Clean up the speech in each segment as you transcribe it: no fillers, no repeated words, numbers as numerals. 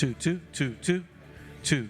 Two, two, two, two, two.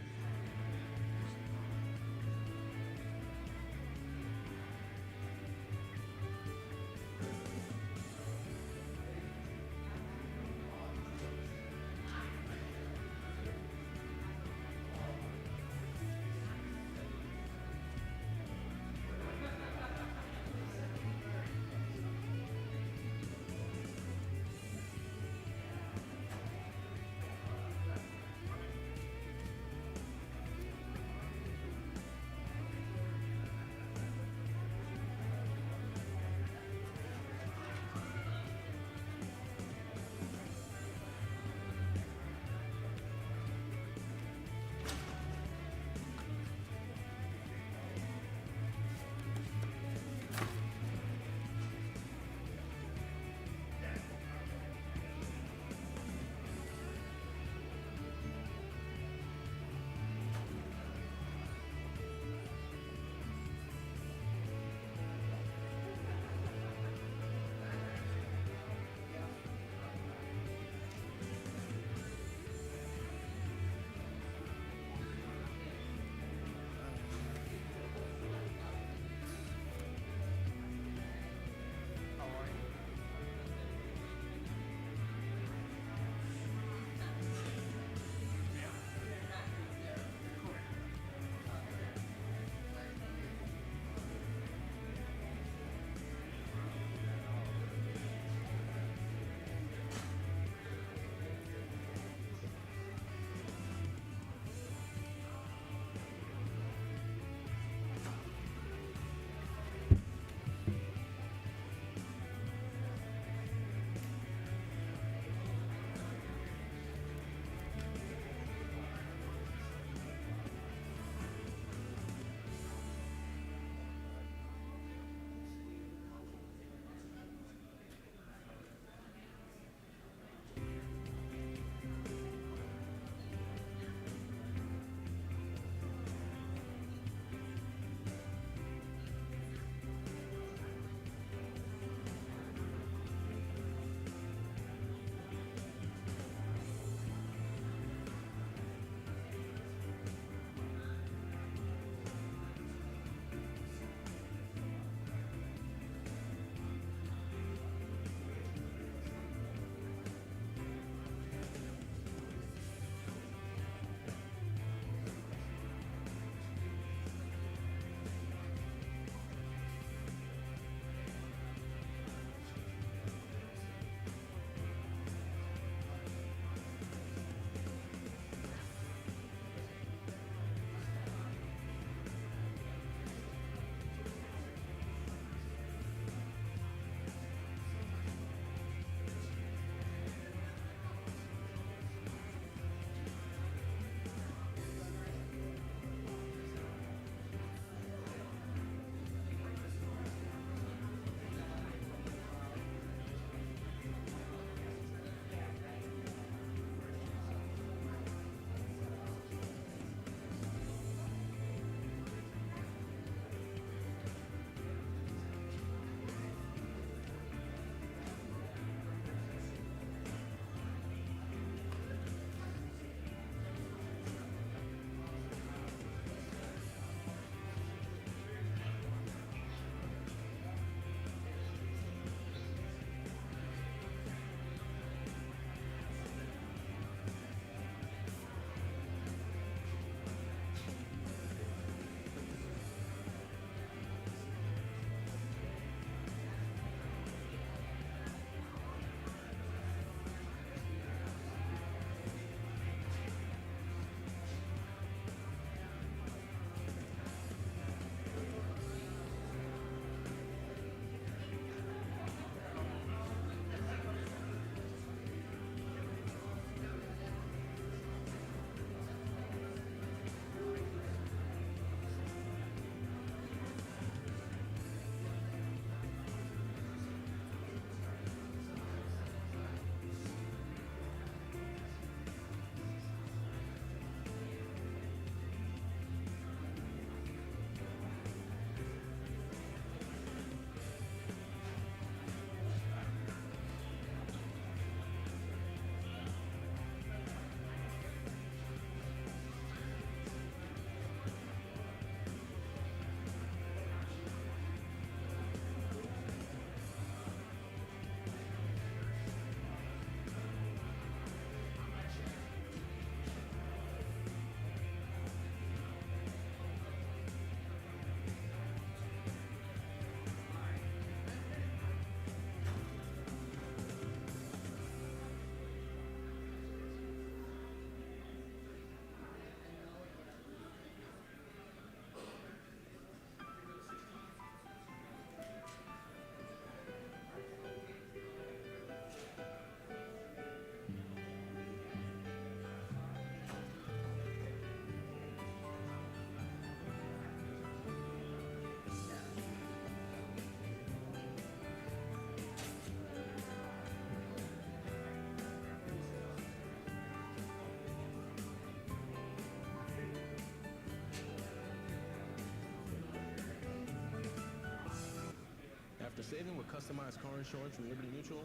After saving with customized car insurance from Liberty Mutual,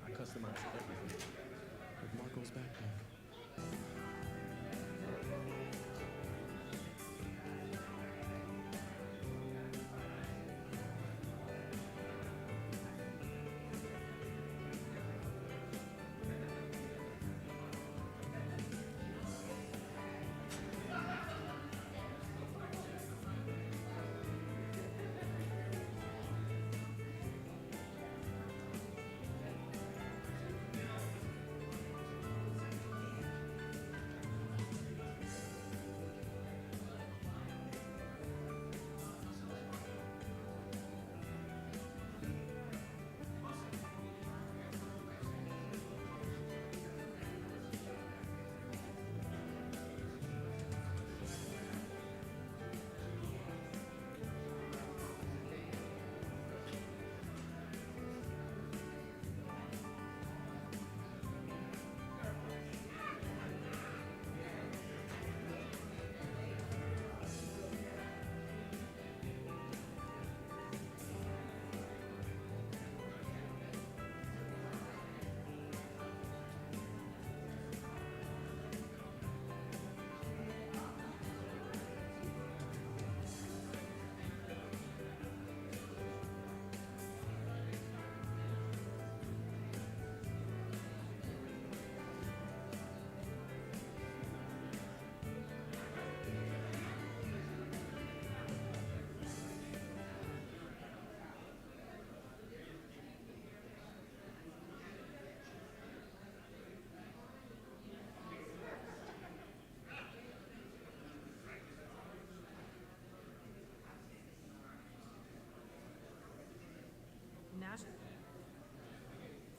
I customize everything with Marco's backpack.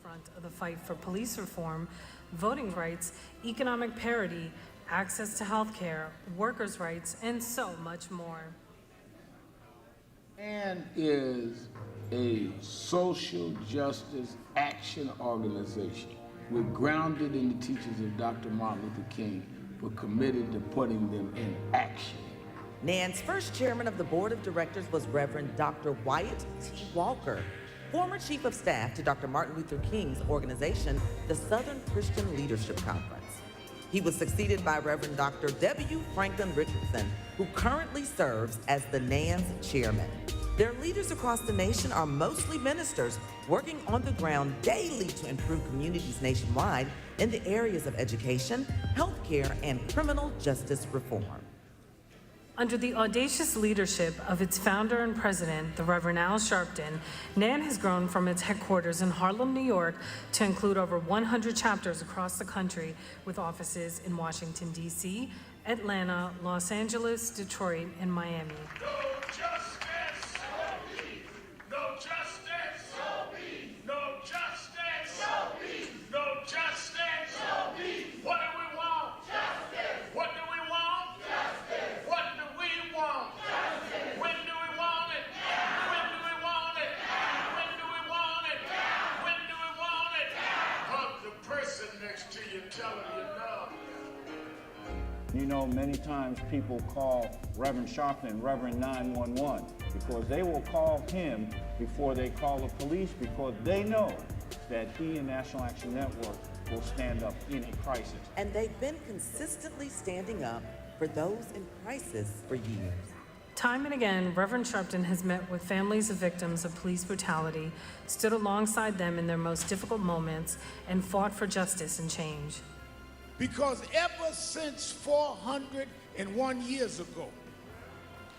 Front of the fight for police reform, voting rights, economic parity, access to health care, workers' rights, and so much more. NAN is a social justice action organization. We're grounded in the teachings of Dr. Martin Luther King. We're committed to putting them in action. NAN's first chairman of the board of directors was Reverend Dr. Wyatt T. Walker, former chief of staff to Dr. Martin Luther King's organization, the Southern Christian Leadership Conference. He was succeeded by Reverend Dr. W. Franklin Richardson, who currently serves as the NAN's chairman. Their leaders across the nation are mostly ministers working on the ground daily to improve communities nationwide in the areas of education, healthcare, and criminal justice reform. Under the audacious leadership of its founder and president, the Reverend Al Sharpton, NAN has grown from its headquarters in Harlem, New York, to include over 100 chapters across the country, with offices in Washington, D.C., Atlanta, Los Angeles, Detroit, and Miami. No justice! No peace! No justice! No peace! No justice! No peace! No justice! No peace! What do we want? Justice! What do we want? Justice! What do we want? Justice! When do we want it? Now! When do we want it? Now! When do we want it? Now! When do we want it? Now! Hug the person next to you, tell them you love them. You know, many times people call Reverend Sharpton Reverend 911 because they will call him before they call the police because they know that he and National Action Network will stand up in a crisis. And they've been consistently standing up for those in crisis for years. Time and again, Reverend Sharpton has met with families of victims of police brutality, stood alongside them in their most difficult moments, and fought for justice and change. Because ever since 401 years ago,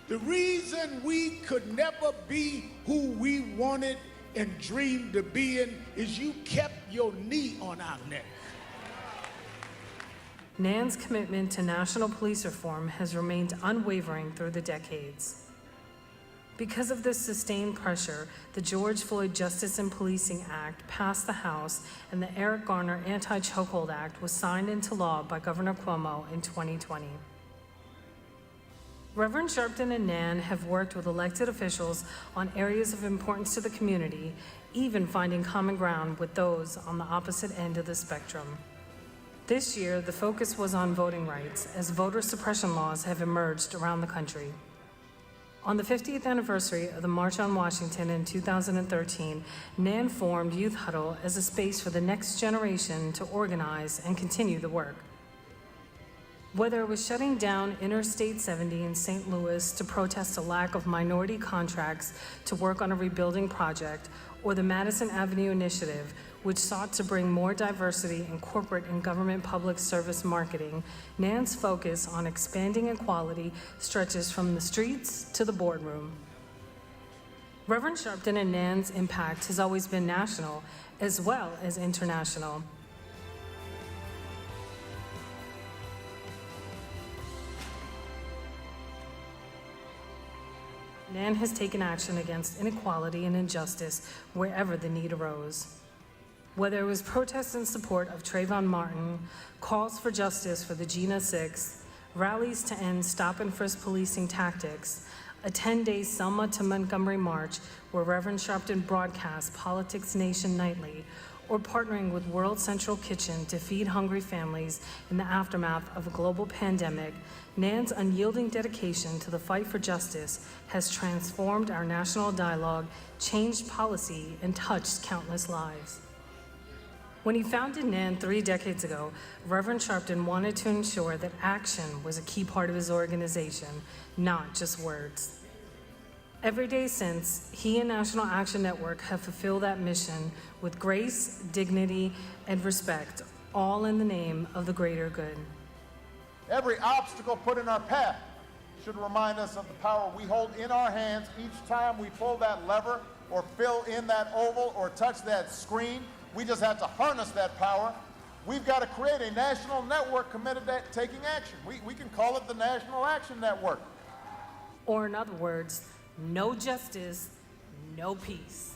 the reason we could never be who we wanted and dreamed to be in is you kept your knee on our neck. NAN's commitment to national police reform has remained unwavering through the decades. Because of this sustained pressure, the George Floyd Justice and Policing Act passed the House, and the Eric Garner Anti-Chokehold Act was signed into law by Governor Cuomo in 2020. Reverend Sharpton and NAN have worked with elected officials on areas of importance to the community, even finding common ground with those on the opposite end of the spectrum. This year, the focus was on voting rights, as voter suppression laws have emerged around the country. On the 50th anniversary of the March on Washington in 2013, NAN formed Youth Huddle as a space for the next generation to organize and continue the work. Whether it was shutting down Interstate 70 in St. Louis to protest a lack of minority contracts to work on a rebuilding project, or the Madison Avenue Initiative, which sought to bring more diversity in corporate and government public service marketing, NAN's focus on expanding equality stretches from the streets to the boardroom. Reverend Sharpton and NAN's impact has always been national as well as international. NAN has taken action against inequality and injustice wherever the need arose. Whether it was protests in support of Trayvon Martin, calls for justice for the Gina 6, rallies to end stop and frisk policing tactics, a 10-day Selma to Montgomery march where Reverend Sharpton broadcasts Politics Nation nightly, or partnering with World Central Kitchen to feed hungry families in the aftermath of a global pandemic, NAN's unyielding dedication to the fight for justice has transformed our national dialogue, changed policy, and touched countless lives. When he founded NAN 3 decades ago, Reverend Sharpton wanted to ensure that action was a key part of his organization, not just words. Every day since, he and National Action Network have fulfilled that mission with grace, dignity, and respect, all in the name of the greater good. Every obstacle put in our path should remind us of the power we hold in our hands each time we pull that lever or fill in that oval or touch that screen. We just have to harness that power. We've got to create a national network committed to taking action. We can call it the National Action Network. Or in other words, no justice, no peace.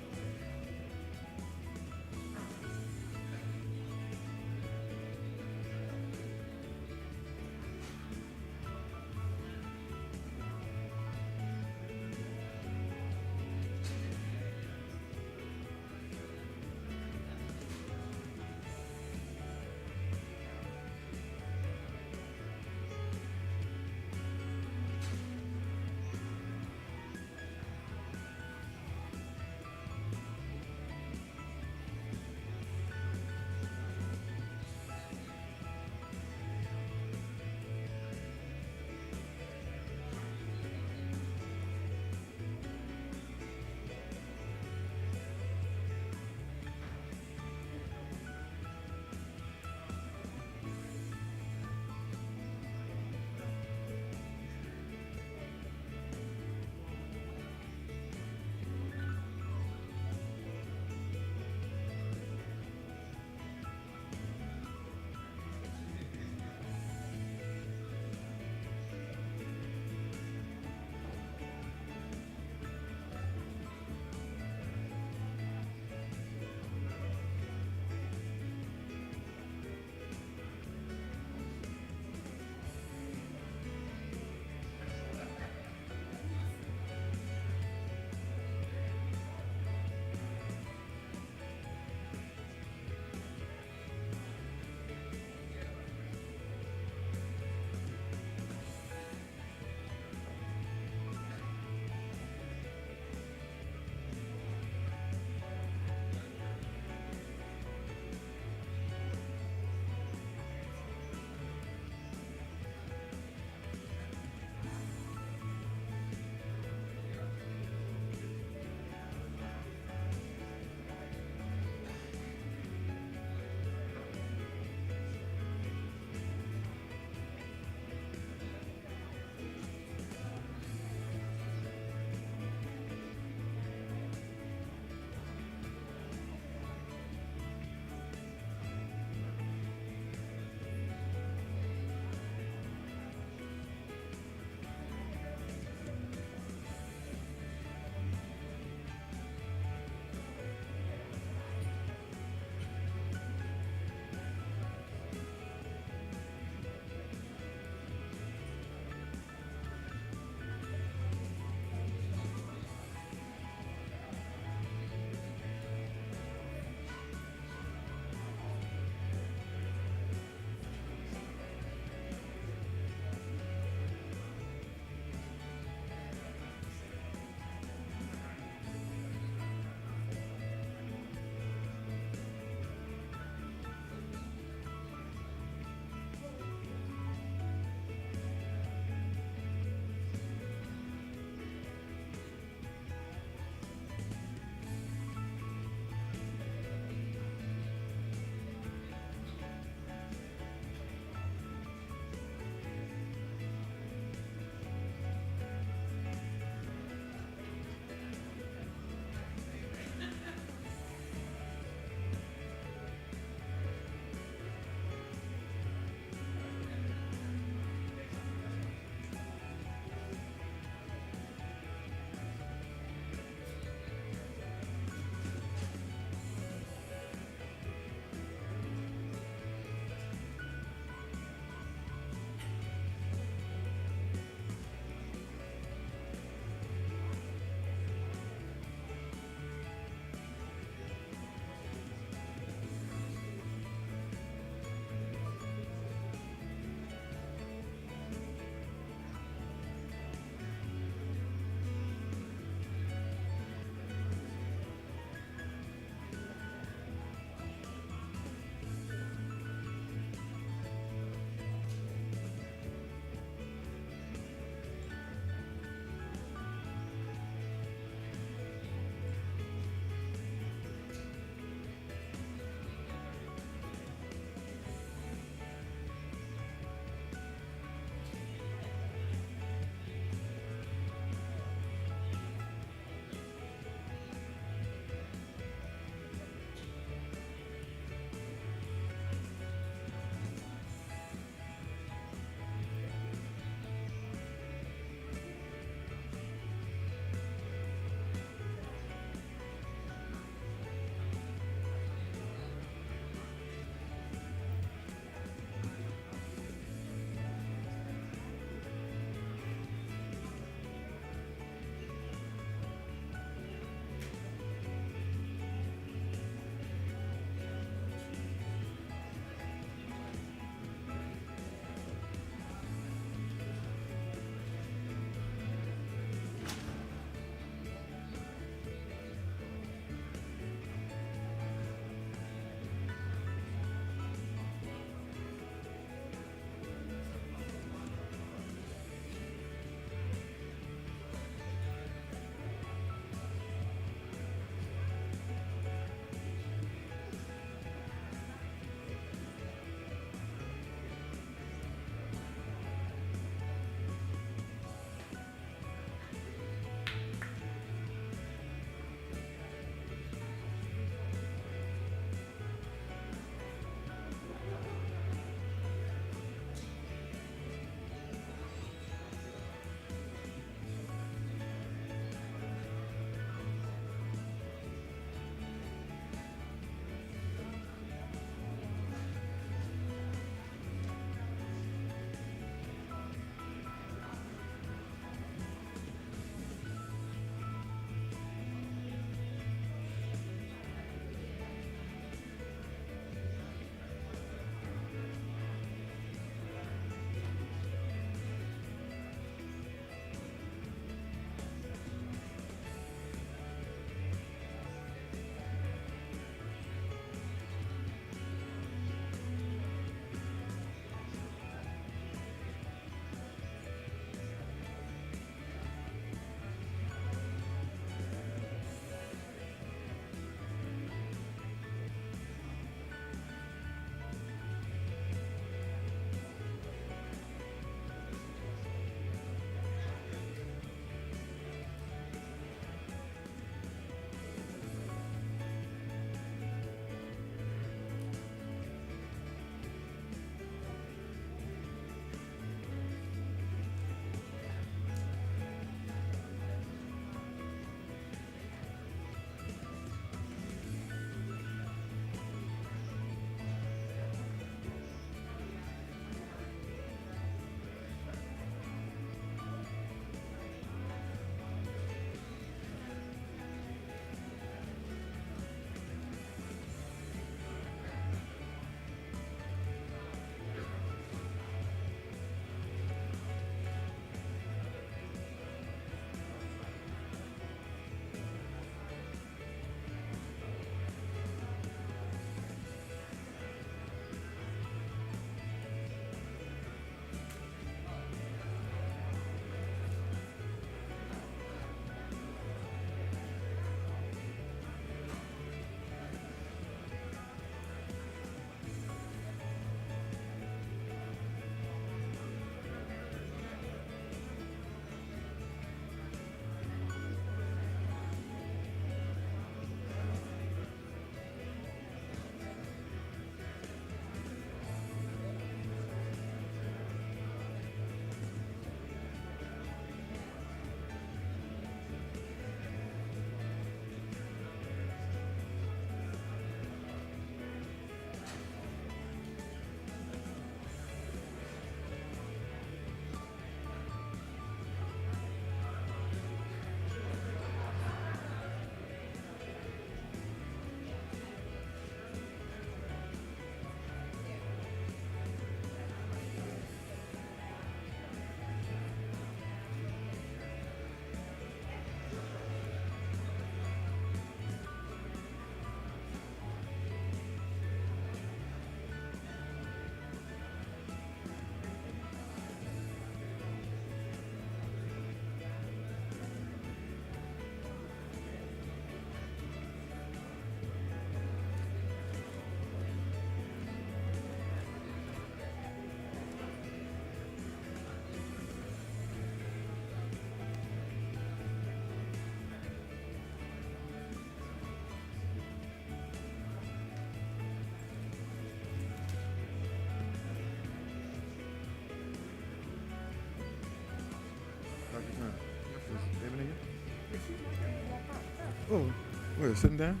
Oh, where, sitting down?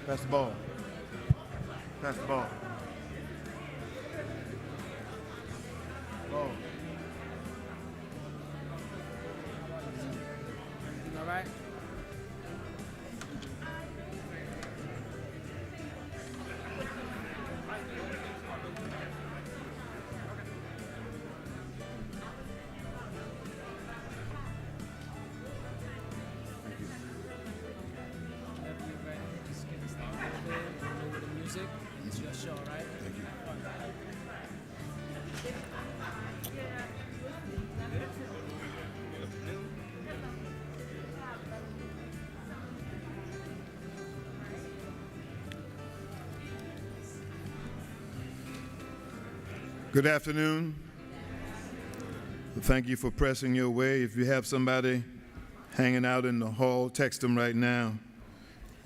Pass the ball. Pass the ball. Ball. All right. Whenever you're ready, just get us started a little bit, and with the music. It's your show, right? Thank you. Good afternoon. Thank you for pressing your way. If you have somebody hanging out in the hall, text them right now.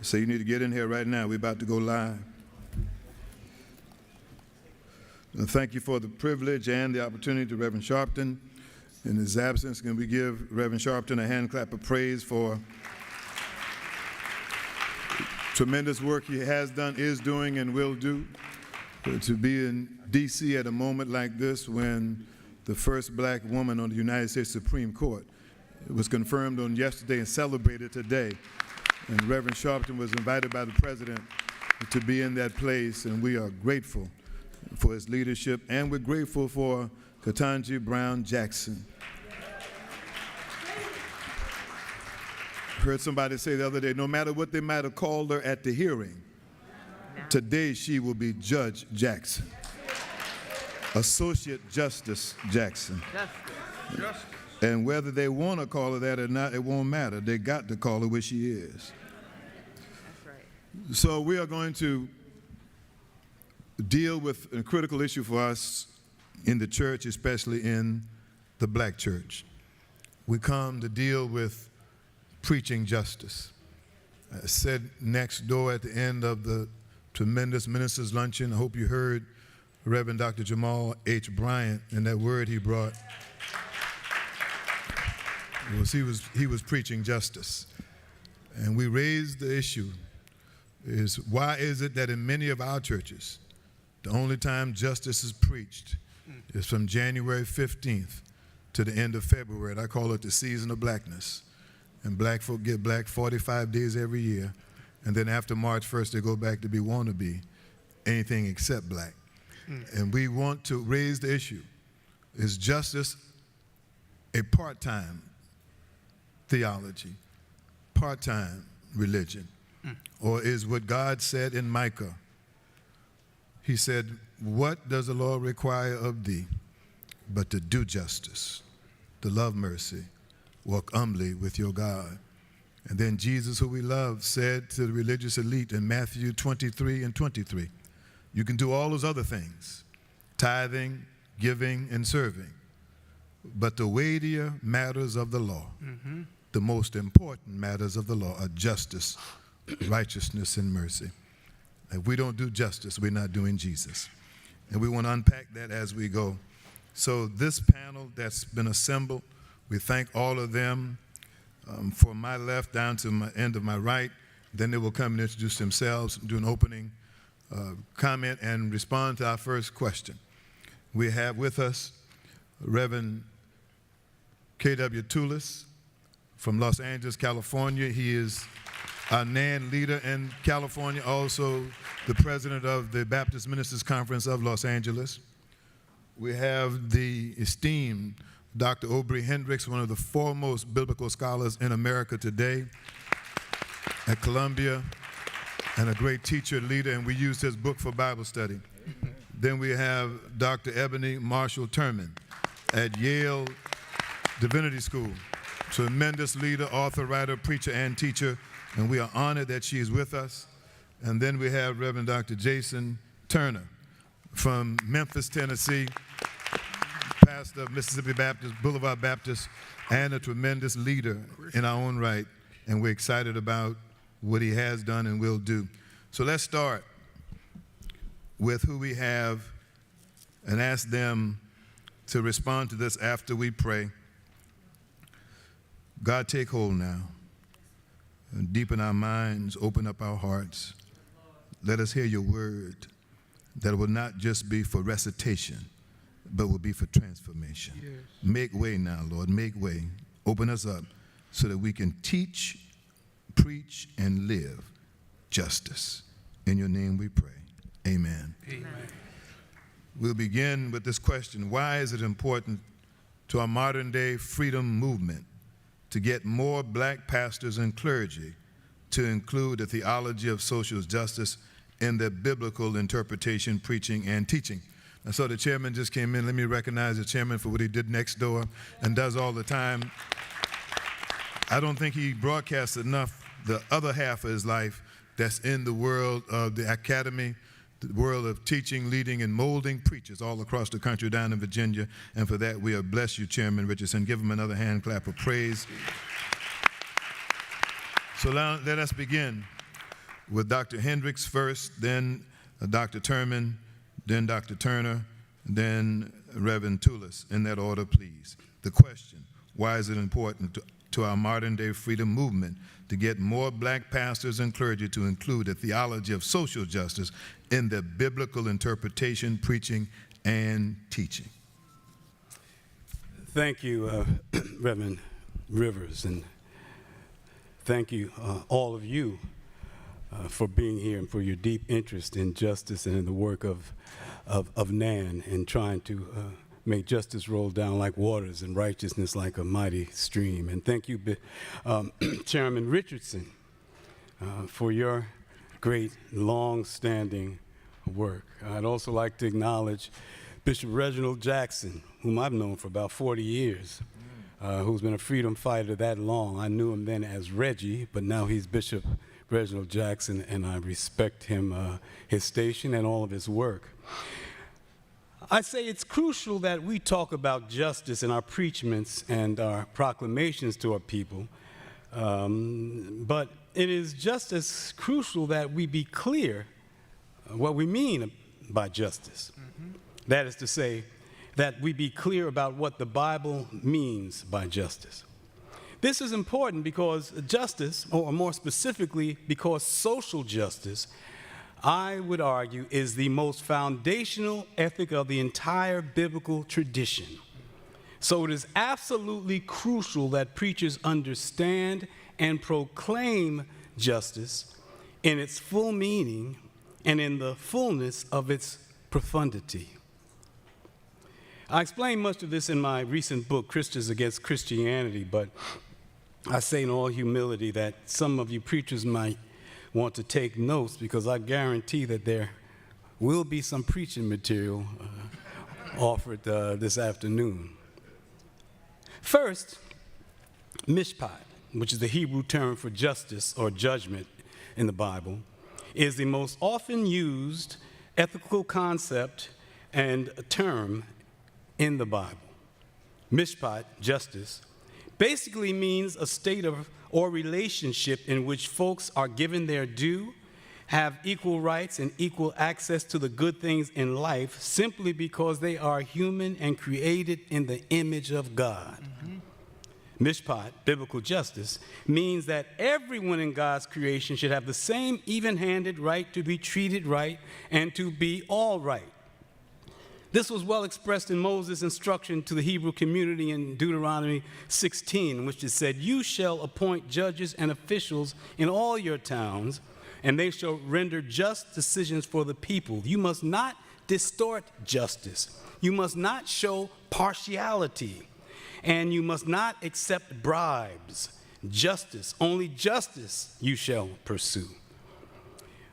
Say you need to get in here right now. We're about to go live. And thank you for the privilege and the opportunity to Reverend Sharpton. In his absence, can we give Reverend Sharpton a hand clap of praise for tremendous work he has done, is doing, and will do. To be in D.C. at a moment like this when the first black woman on the United States Supreme Court was confirmed on yesterday and celebrated today. And Reverend Sharpton was invited by the president to be in that place, and we are grateful for his leadership, and we're grateful for Ketanji Brown Jackson. Heard somebody say the other day, no matter what they might have called her at the hearing, today she will be Judge Jackson, Associate Justice Jackson. Justice. And whether they want to call her that or not, it won't matter. They got to call her what she is. That's right. So we are going to deal with a critical issue for us in the church, especially in the black church. We come to deal with preaching justice. I said next door at the end of the tremendous ministers' luncheon, I hope you heard Reverend Dr. Jamal H. Bryant and that word he brought. He was preaching justice. And we raised the issue is why is it that in many of our churches, the only time justice is preached is from January 15th to the end of February. And I call it the season of blackness. And black folk get black 45 days every year. And then after March 1st, they go back to be wannabe, anything except black. And we want to raise the issue. Is justice a part-time theology, part-time religion? Or is what God said in Micah? He said, what does the Lord require of thee but to do justice, to love mercy, walk humbly with your God? And then Jesus, who we love, said to the religious elite in Matthew 23 and 23, you can do all those other things, tithing, giving, and serving, but the weightier matters of the law, the most important matters of the law are justice, righteousness, and mercy. If we don't do justice, we're not doing Jesus. And we want to unpack that as we go. So this panel that's been assembled, we thank all of them. From my left down to my end of my right, then they will come and introduce themselves, do an opening comment, and respond to our first question. We have with us Reverend K.W. Toulis from Los Angeles, California. He is our NAN leader in California, also the president of the Baptist Ministers Conference of Los Angeles. We have the esteemed Dr. Aubrey Hendricks, one of the foremost biblical scholars in America today at Columbia, and a great teacher, leader, and we used his book for Bible study. Then we have Dr. Ebony Marshall Turman at Yale Divinity School. Tremendous leader, author, writer, preacher, and teacher, and we are honored that she is with us. And then we have Reverend Dr. Jason Turner from Memphis, Tennessee, pastor of Mississippi Baptist, Boulevard Baptist, and a tremendous leader in our own right. And we're excited about what he has done and will do. So let's start with who we have and ask them to respond to this after we pray. God, take hold now and deepen our minds, open up our hearts. Let us hear your word that will not just be for recitation, but will be for transformation. Yes. Make way now, Lord, make way. Open us up so that we can teach, preach, and live justice. In your name we pray. Amen. Amen. We'll begin with this question. Why is it important to our modern day freedom movement to get more black pastors and clergy to include the theology of social justice in their biblical interpretation, preaching, and teaching? And so the chairman just came in. Let me recognize the chairman for what he did next door and does all the time. I don't think he broadcasts enough the other half of his life that's in the world of the academy, the world of teaching, leading, and molding preachers all across the country, down in Virginia. And for that, we bless you, Chairman Richardson. Give him another hand clap of praise. So now, let us begin with Dr. Hendricks first, then Dr. Turman, then Dr. Turner, then Reverend Toulis. In that order, please. The question, why is it important to our modern day freedom movement to get more black pastors and clergy to include a theology of social justice in their biblical interpretation, preaching, and teaching? Thank you, Reverend Rivers, and thank you, all of you, for being here and for your deep interest in justice and in the work of NAN and trying to make justice roll down like waters and righteousness like a mighty stream. And thank you, Chairman Richardson, for your great long-standing work. I'd also like to acknowledge Bishop Reginald Jackson, whom I've known for about 40 years, who's been a freedom fighter that long. I knew him then as Reggie, but now he's Bishop Reginald Jackson, and I respect him, his station, and all of his work. I say it's crucial that we talk about justice in our preachments and our proclamations to our people, but it is just as crucial that we be clear what we mean by justice. Mm-hmm. That is to say, that we be clear about what the Bible means by justice. This is important because justice, or more specifically, because social justice, I would argue, is the most foundational ethic of the entire biblical tradition. So it is absolutely crucial that preachers understand and proclaim justice in its full meaning and in the fullness of its profundity. I explain much of this in my recent book, Christians Against Christianity, but I say in all humility that some of you preachers might want to take notes, because I guarantee that there will be some preaching material offered this afternoon. First, mishpat, which is the Hebrew term for justice or judgment in the Bible, is the most often used ethical concept and term in the Bible. Mishpat, justice, basically means a state of or relationship in which folks are given their due, have equal rights and equal access to the good things in life simply because they are human and created in the image of God. Mm-hmm. Mishpat, biblical justice, means that everyone in God's creation should have the same even-handed right to be treated right and to be all right. This was well expressed in Moses' instruction to the Hebrew community in Deuteronomy 16, in which it said, "You shall appoint judges and officials in all your towns, and they shall render just decisions for the people. You must not distort justice. You must not show partiality, and you must not accept bribes. Justice, only justice you shall pursue."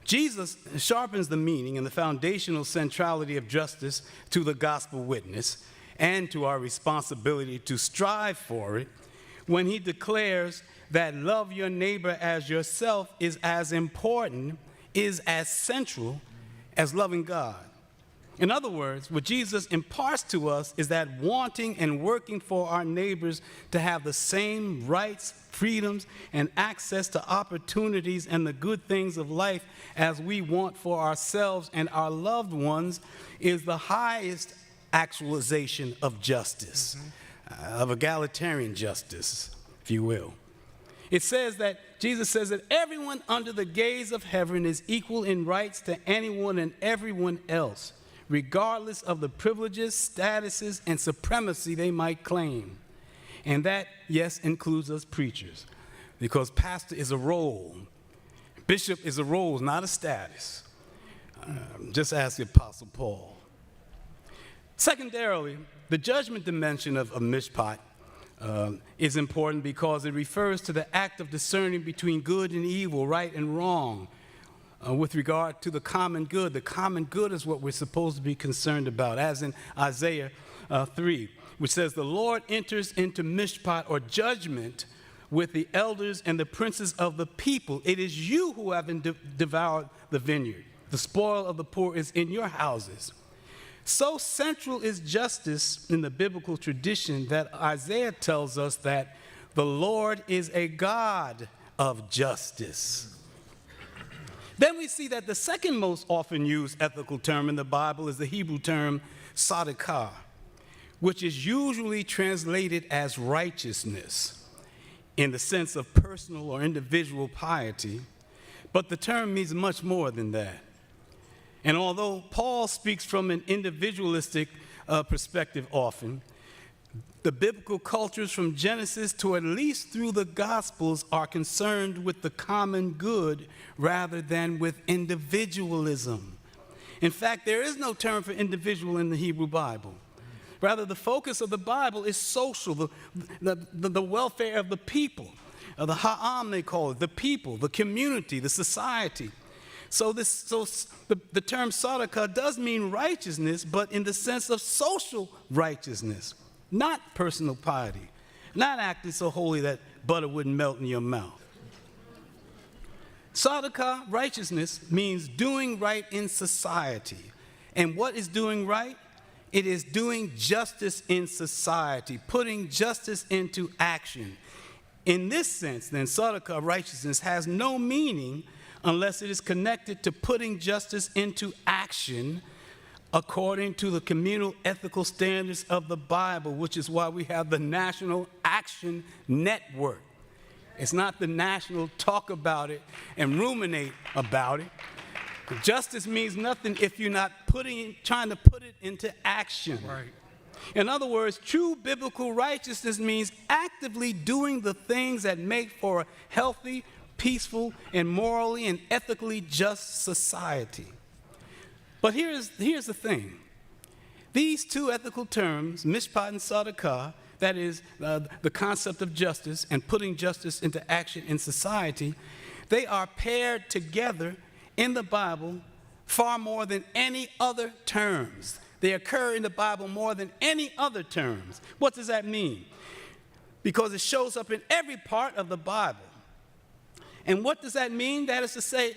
Jesus sharpens the meaning and the foundational centrality of justice to the gospel witness and to our responsibility to strive for it when he declares that love your neighbor as yourself is as important, is as central as loving God. In other words, what Jesus imparts to us is that wanting and working for our neighbors to have the same rights, freedoms, and access to opportunities and the good things of life as we want for ourselves and our loved ones is the highest actualization of justice, of egalitarian justice, if you will. It says that, Jesus says that everyone under the gaze of heaven is equal in rights to anyone and everyone else, regardless of the privileges, statuses, and supremacy they might claim. And that, yes, includes us preachers, because pastor is a role. Bishop is a role, not a status. Just ask the Apostle Paul. Secondarily, the judgment dimension of mishpat is important because it refers to the act of discerning between good and evil, right and wrong. With regard to the common good is what we're supposed to be concerned about, as in Isaiah 3, which says, "The Lord enters into mishpat, or judgment, with the elders and the princes of the people. It is you who have devoured the vineyard. The spoil of the poor is in your houses." So central is justice in the biblical tradition that Isaiah tells us that the Lord is a God of justice. Then we see that the second most often used ethical term in the Bible is the Hebrew term tzedakah, which is usually translated as righteousness in the sense of personal or individual piety, but the term means much more than that. And although Paul speaks from an individualistic perspective often, the biblical cultures from Genesis to at least through the Gospels are concerned with the common good rather than with individualism. In fact, there is no term for individual in the Hebrew Bible. Rather, the focus of the Bible is social, the welfare of the people, the ha'am they call it, the people, the community, the society. So the term tzedakah does mean righteousness, but in the sense of social righteousness, not personal piety, not acting so holy that butter wouldn't melt in your mouth. Tzedakah, righteousness, means doing right in society. And what is doing right? It is doing justice in society, putting justice into action. In this sense, then, tzedakah, righteousness, has no meaning unless it is connected to putting justice into action according to the communal ethical standards of the Bible, which is why we have the National Action Network. It's not the national talk about it and ruminate about it. Justice means nothing if you're not trying to put it into action. Right. In other words, true biblical righteousness means actively doing the things that make for a healthy, peaceful, and morally and ethically just society. But here's the thing. These two ethical terms, mishpat and tzedakah, that is the concept of justice and putting justice into action in society, they are paired together in the Bible far more than any other terms. They occur in the Bible more than any other terms. What does that mean? Because it shows up in every part of the Bible. And what does that mean? That is to say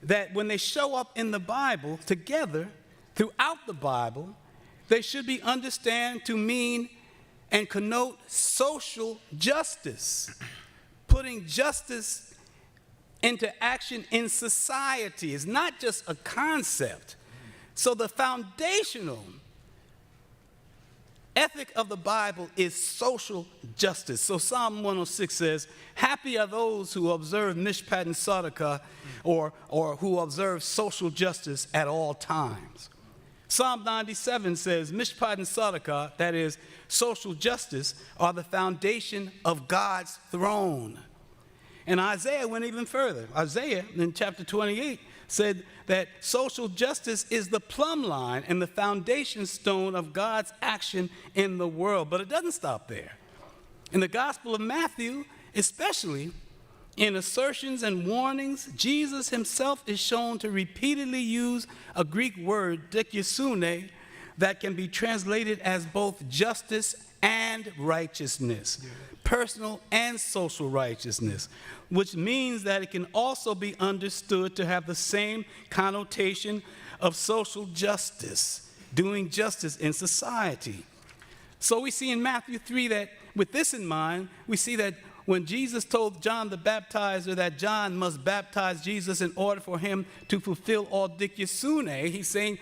that when they show up in the Bible together, throughout the Bible, they should be understood to mean and connote social justice, putting justice into action in society. It's not just a concept. So the foundational ethic of the Bible is social justice. So Psalm 106 says, "Happy are those who observe mishpat and tzedakah, or who observe social justice at all times." Psalm 97 says, Mishpat and Sadaqah, that is, social justice, are the foundation of God's throne. And Isaiah went even further. Isaiah, in chapter 28, said that social justice is the plumb line and the foundation stone of God's action in the world. But it doesn't stop there. In the Gospel of Matthew, especially in assertions and warnings, Jesus himself is shown to repeatedly use a Greek word, dikaiosune, that can be translated as both justice and righteousness, personal and social righteousness, which means that it can also be understood to have the same connotation of social justice, doing justice in society. So we see in Matthew 3 that with this in mind, we see that when Jesus told John the Baptizer that John must baptize Jesus in order for him to fulfill all dikaiosune, he's saying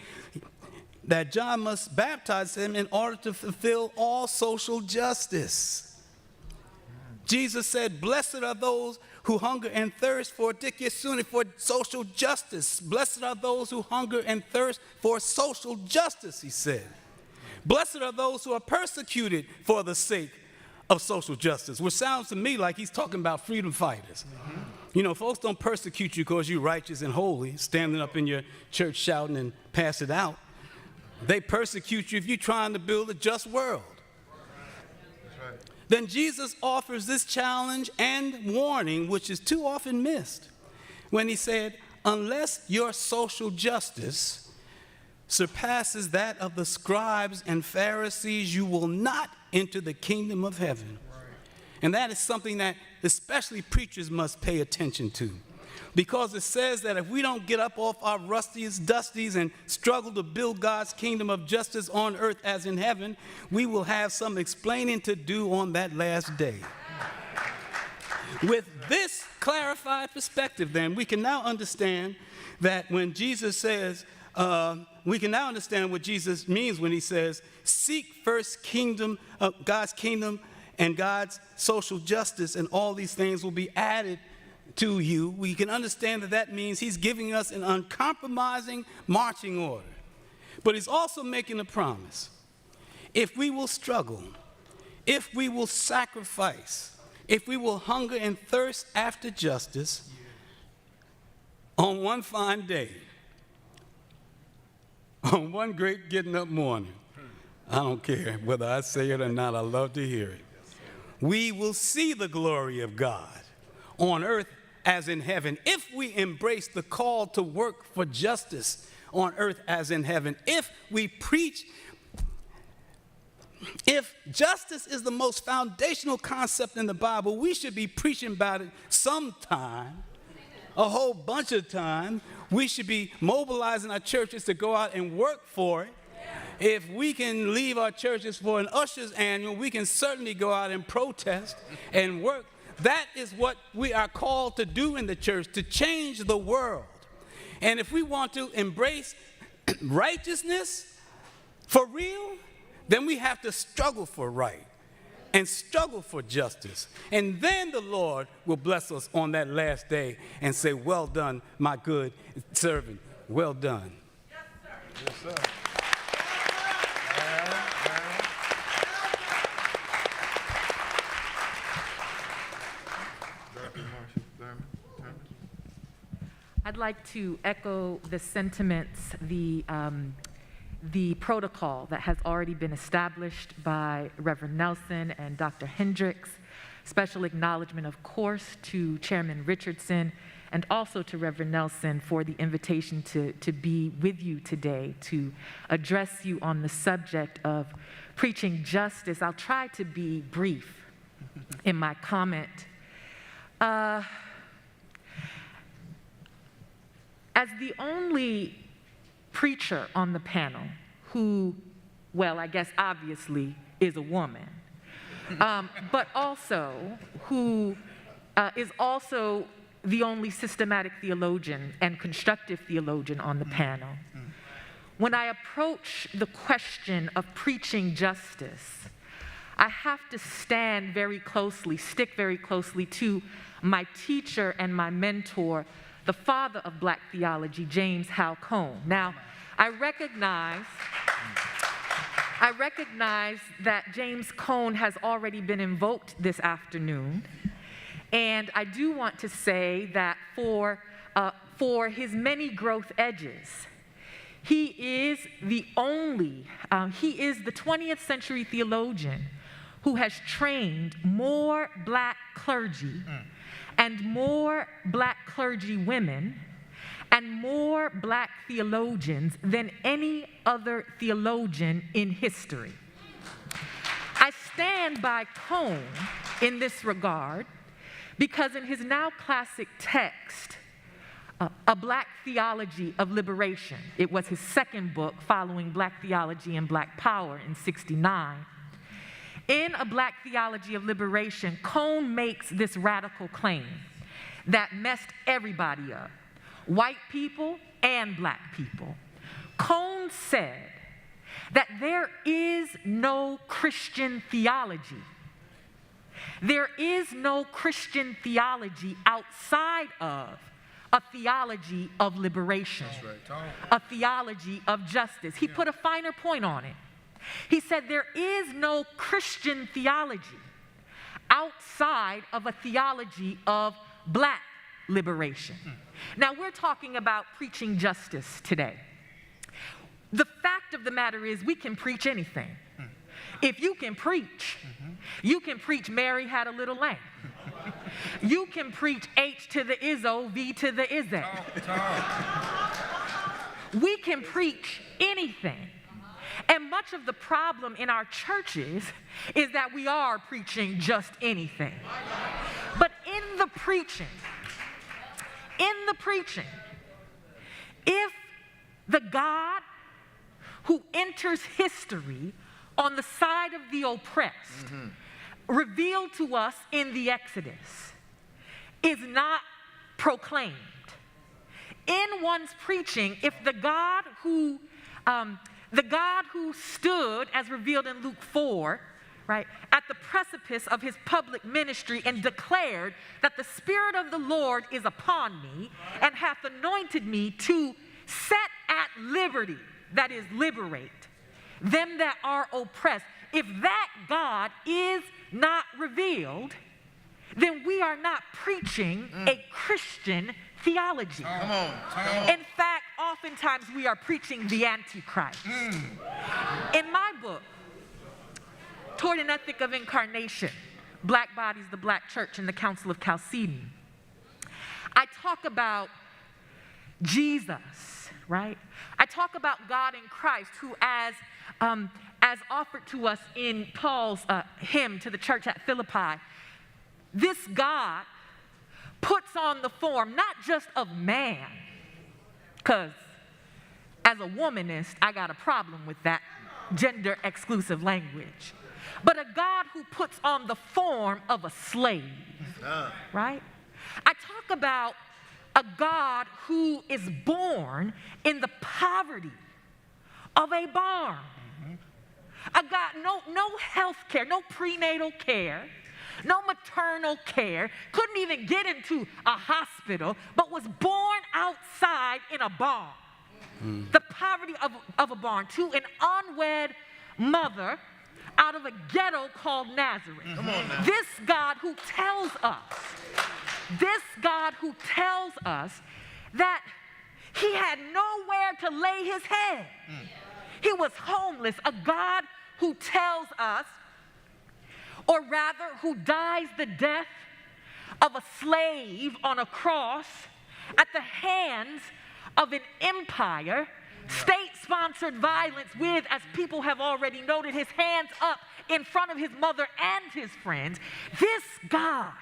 that John must baptize him in order to fulfill all social justice. Jesus said, blessed are those who hunger and thirst for dikaiosune, for social justice. Blessed are those who hunger and thirst for social justice, he said. Blessed are those who are persecuted for the sake of social justice, which sounds to me like he's talking about freedom fighters. You know, folks don't persecute you because you're righteous and holy, standing up in your church shouting and pass it out. They persecute you if you're trying to build a just world. That's right. Then Jesus offers this challenge and warning, which is too often missed, when he said, unless your social justice surpasses that of the scribes and Pharisees, you will not enter the kingdom of heaven. Right. And that is something that especially preachers must pay attention to. Because it says that if we don't get up off our dusties and struggle to build God's kingdom of justice on earth as in heaven, we will have some explaining to do on that last day. With this clarified perspective, then, we can now understand that when Jesus says, we can now understand what Jesus means when he says, seek first God's kingdom and God's social justice, and all these things will be added to you. We can understand that that means he's giving us an uncompromising marching order. But he's also making a promise. If we will struggle, if we will sacrifice, if we will hunger and thirst after justice, on one fine day, on one great getting up morning, I don't care whether I say it or not, I love to hear it, we will see the glory of God on earth as in heaven, if we embrace the call to work for justice on earth as in heaven, if we preach, if justice is the most foundational concept in the Bible, we should be preaching about it sometime, a whole bunch of time. We should be mobilizing our churches to go out and work for it. If we can leave our churches for an Ushers Annual, we can certainly go out and protest and work. That is what we are called to do in the church, to change the world. And if we want to embrace righteousness for real, then we have to struggle for right and struggle for justice. And then the Lord will bless us on that last day and say, well done, my good servant. Well done. Yes, sir. Yes, sir. I'd like to echo the sentiments, the protocol that has already been established by Reverend Nelson and Dr. Hendricks. Special acknowledgement, of course, to Chairman Richardson and also to Reverend Nelson for the invitation to be with you today to address you on the subject of preaching justice. I'll try to be brief in my comment. As the only preacher on the panel who, well, I guess obviously is a woman, but also who is also the only systematic theologian and constructive theologian on the panel, when I approach the question of preaching justice, I have to stand very closely, stick very closely to my teacher and my mentor, the father of Black theology, James Hal Cone. Now, I recognize that James Cone has already been invoked this afternoon, and I do want to say that for his many growth edges, he is the 20th century theologian who has trained more black clergy and more black clergy women and more black theologians than any other theologian in history. I stand by Cone in this regard because in his now classic text, A Black Theology of Liberation, it was his second book following Black Theology and Black Power in '69. In A Black Theology of Liberation, Cone makes this radical claim that messed everybody up, white people and black people. Cone said that there is no Christian theology. There is no Christian theology outside of a theology of liberation, a theology of justice. He put a finer point on it. He said there is no Christian theology outside of a theology of black liberation. Now, we're talking about preaching justice today. The fact of the matter is we can preach anything. If you can preach, you can preach Mary had a little lamb. You can preach H to the Izzo, V to the Izzy. We can preach anything. And much of the problem in our churches is that we are preaching just anything. But in the preaching, if the God who enters history on the side of the oppressed, revealed to us in the Exodus, is not proclaimed in one's preaching, if the God who stood, as revealed in Luke 4, right, at the precipice of his public ministry and declared that the Spirit of the Lord is upon me and hath anointed me to set at liberty, that is, liberate, them that are oppressed. If that God is not revealed, then we are not preaching a Christian theology. Come on. In fact, oftentimes we are preaching the Antichrist. In my book, Toward an Ethic of Incarnation, Black Bodies, the Black Church, and the Council of Chalcedon, I talk about Jesus, right? I talk about God in Christ, who as offered to us in Paul's hymn to the church at Philippi, this God puts on the form not just of man, because as a womanist, I got a problem with that gender exclusive language, but a God who puts on the form of a slave, right? I talk about a God who is born in the poverty of a barn. A God, no health care, no prenatal care, no maternal care, couldn't even get into a hospital, but was born outside in a barn. The poverty of a barn to an unwed mother out of a ghetto called Nazareth. This God who tells us that he had nowhere to lay his head. He was homeless, a God who tells us, or rather who dies the death of a slave on a cross at the hands of an empire, state-sponsored violence with, as people have already noted, his hands up in front of his mother and his friends. This God,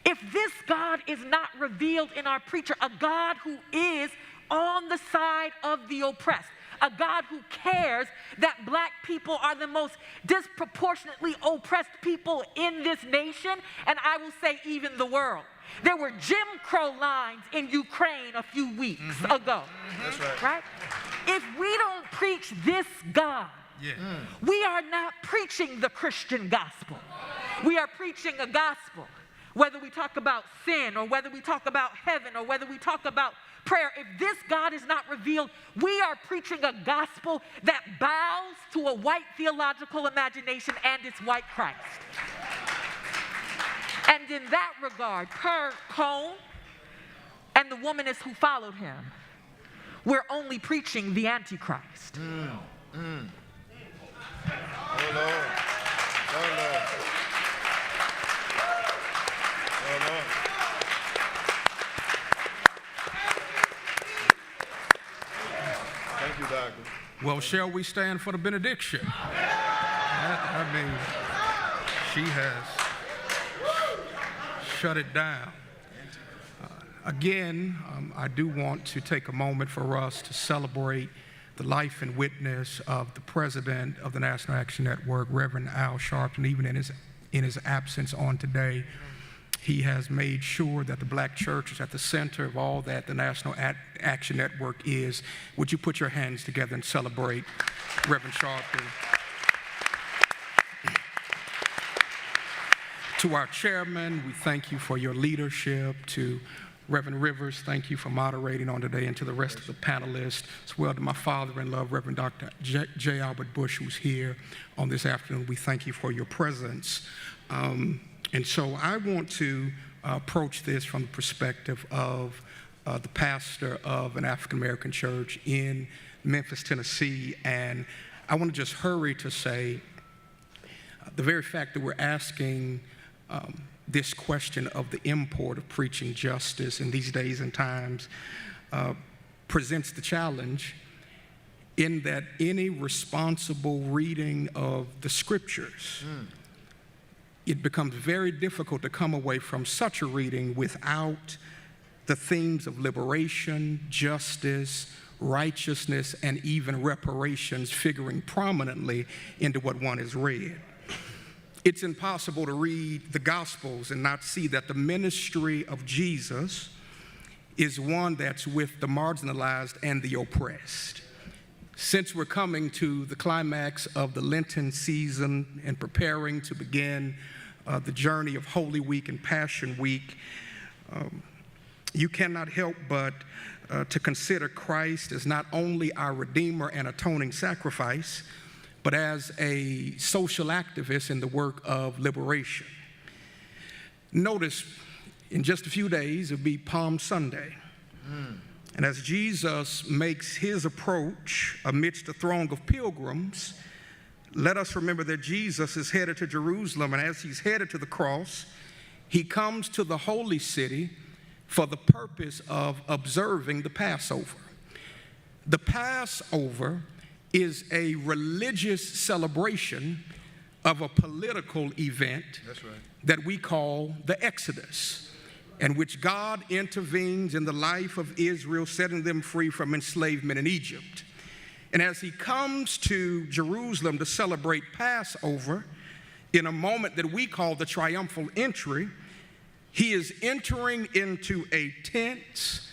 if this God is not revealed in our preacher, a God who is on the side of the oppressed, a God who cares that black people are the most disproportionately oppressed people in this nation, and I will say even the world. There were Jim Crow lines in Ukraine a few weeks ago. That's right. Right? If we don't preach this God, we are not preaching the Christian gospel. We are preaching a gospel whether we talk about sin or whether we talk about heaven or whether we talk about prayer, if this God is not revealed, we are preaching a gospel that bows to a white theological imagination and its white Christ. And in that regard, per Cone and the womanist who followed him, we're only preaching the Antichrist. Oh, Lord. Oh, Lord. Oh, Lord. Thank you, Doctor. Well, shall we stand for the benediction? I mean, she has shut it down. Again, I do want to take a moment for us to celebrate the life and witness of the president of the National Action Network, Reverend Al Sharpton. Even in his absence on today, he has made sure that the black church is at the center of all that the National Action Network is. Would you put your hands together and celebrate Reverend Sharpton? To our chairman, we thank you for your leadership. To Reverend Rivers, thank you for moderating on today, and to the rest of the panelists, as well to my father-in-law, Reverend Dr. J. Albert Bush, who's here on this afternoon. We thank you for your presence. And so I want to approach this from the perspective of the pastor of an African-American church in Memphis, Tennessee. And I want to just hurry to say the very fact that we're asking this question of the import of preaching justice in these days and times presents the challenge in that any responsible reading of the scriptures, it becomes very difficult to come away from such a reading without the themes of liberation, justice, righteousness, and even reparations figuring prominently into what one has read. It's impossible to read the Gospels and not see that the ministry of Jesus is one that's with the marginalized and the oppressed. Since we're coming to the climax of the Lenten season and preparing to begin the journey of Holy Week and Passion Week, you cannot help but to consider Christ as not only our Redeemer and atoning sacrifice, but as a social activist in the work of liberation. Notice, in just a few days, it'll be Palm Sunday. And as Jesus makes his approach amidst a throng of pilgrims, let us remember that Jesus is headed to Jerusalem, and as he's headed to the cross, he comes to the holy city for the purpose of observing the Passover. The Passover is a religious celebration of a political event that we call the Exodus, in which God intervenes in the life of Israel, setting them free from enslavement in Egypt. And as he comes to Jerusalem to celebrate Passover, in a moment that we call the triumphal entry, he is entering into a tense,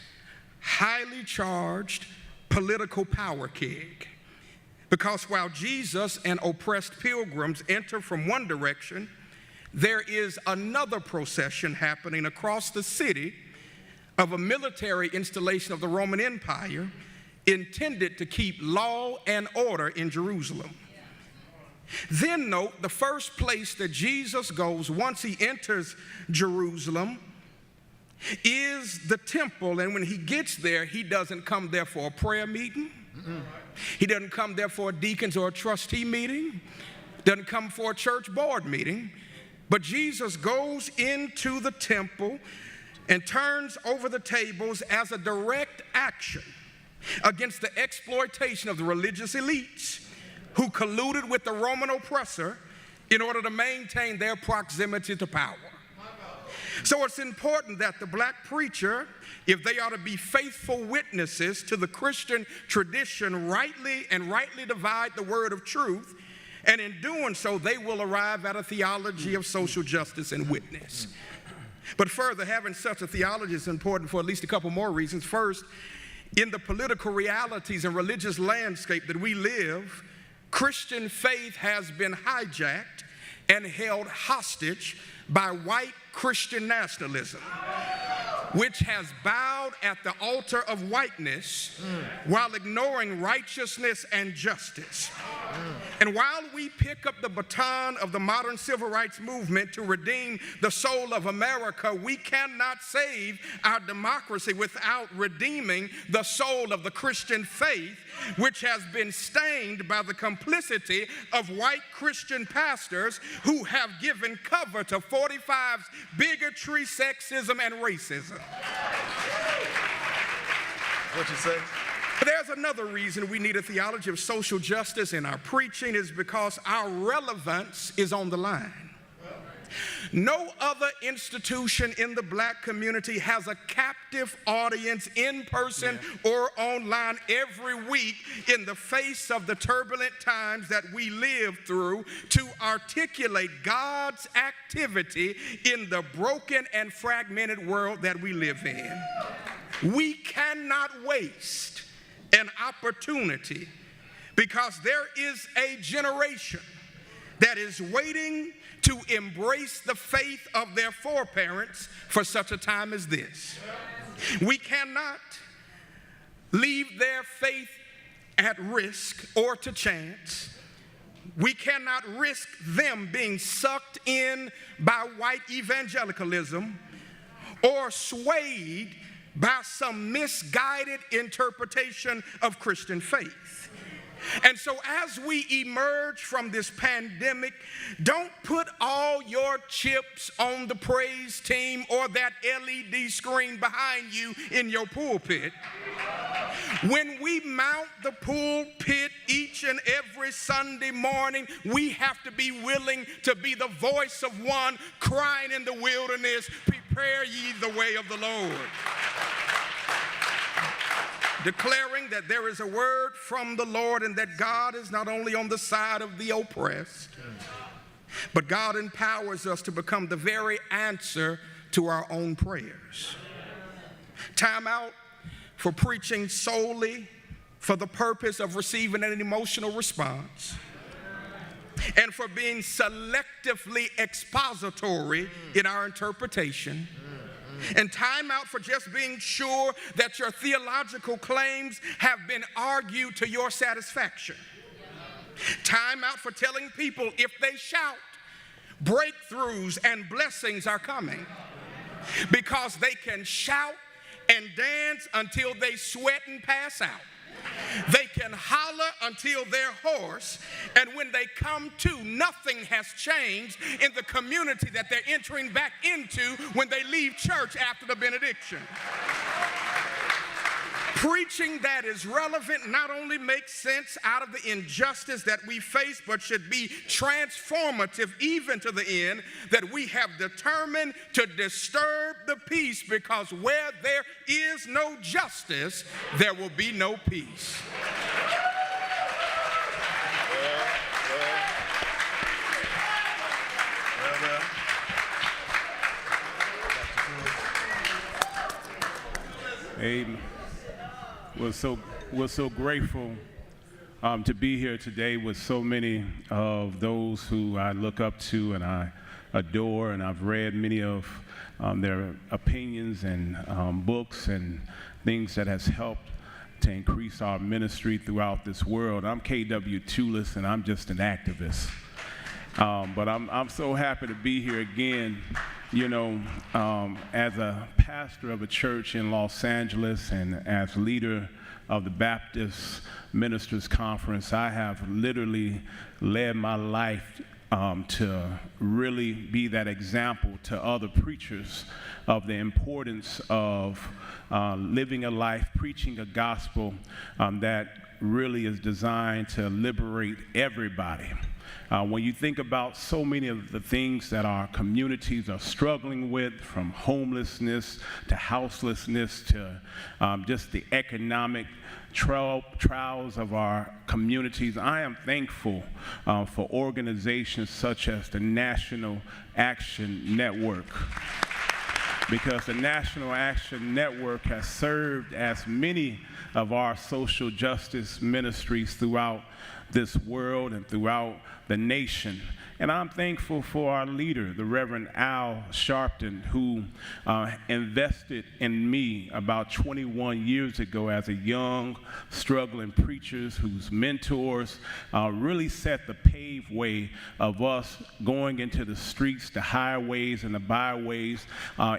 highly charged political power keg. Because while Jesus and oppressed pilgrims enter from one direction, there is another procession happening across the city of a military installation of the Roman Empire intended to keep law and order in Jerusalem. Then note the first place that Jesus goes once he enters Jerusalem is the temple, and when he gets there, he doesn't come there for a prayer meeting. He doesn't come there for a deacons or a trustee meeting, doesn't come for a church board meeting, but Jesus goes into the temple and turns over the tables as a direct action against the exploitation of the religious elites who colluded with the Roman oppressor in order to maintain their proximity to power. So it's important that the black preacher, if they are to be faithful witnesses to the Christian tradition, rightly divide the word of truth, and in doing so, they will arrive at a theology of social justice and witness. But further, having such a theology is important for at least a couple more reasons. First, in the political realities and religious landscape that we live, Christian faith has been hijacked and held hostage by white Christian nationalism, which has bowed at the altar of whiteness while ignoring righteousness and justice. And while we pick up the baton of the modern civil rights movement to redeem the soul of America, we cannot save our democracy without redeeming the soul of the Christian faith, which has been stained by the complicity of white Christian pastors who have given cover to 45's bigotry, sexism, and racism. What you say? There's another reason we need a theology of social justice in our preaching is because our relevance is on the line. No other institution in the black community has a captive audience in person or online every week in the face of the turbulent times that we live through to articulate God's activity in the broken and fragmented world that we live in. We cannot waste an opportunity because there is a generation that is waiting to embrace the faith of their foreparents for such a time as this. We cannot leave their faith at risk or to chance. We cannot risk them being sucked in by white evangelicalism or swayed by some misguided interpretation of Christian faith. And so as we emerge from this pandemic, don't put all your chips on the praise team or that LED screen behind you in your pulpit. When we mount the pulpit each and every Sunday morning, we have to be willing to be the voice of one crying in the wilderness, "Prepare ye the way of the Lord." Declaring that there is a word from the Lord and that God is not only on the side of the oppressed, but God empowers us to become the very answer to our own prayers. Time out for preaching solely for the purpose of receiving an emotional response and for being selectively expository in our interpretation. And time out for just being sure that your theological claims have been argued to your satisfaction. Time out for telling people if they shout, breakthroughs and blessings are coming. Because they can shout and dance until they sweat and pass out. They can holler until they're hoarse, and when they come to, nothing has changed in the community that they're entering back into when they leave church after the benediction. Preaching that is relevant not only makes sense out of the injustice that we face, but should be transformative even to the end that we have determined to disturb the peace, because where there is no justice, there will be no peace. Amen. We're so grateful to be here today with so many of those who I look up to and I adore, and I've read many of their opinions and books and things that has helped to increase our ministry throughout this world. I'm K.W. Tulis, and I'm just an activist. But I'm so happy to be here again. You know, as a pastor of a church in Los Angeles and as leader of the Baptist Ministers Conference, I have literally led my life to really be that example to other preachers of the importance of living a life, preaching a gospel that really is designed to liberate everybody. When you think about so many of the things that our communities are struggling with, from homelessness to houselessness to just the economic trials of our communities, I am thankful for organizations such as the National Action Network. Because the National Action Network has served as many of our social justice ministries throughout this world and throughout the nation. And I'm thankful for our leader, the Reverend Al Sharpton, who invested in me about 21 years ago as a young, struggling preacher whose mentors really set the paved way of us going into the streets, the highways, and the byways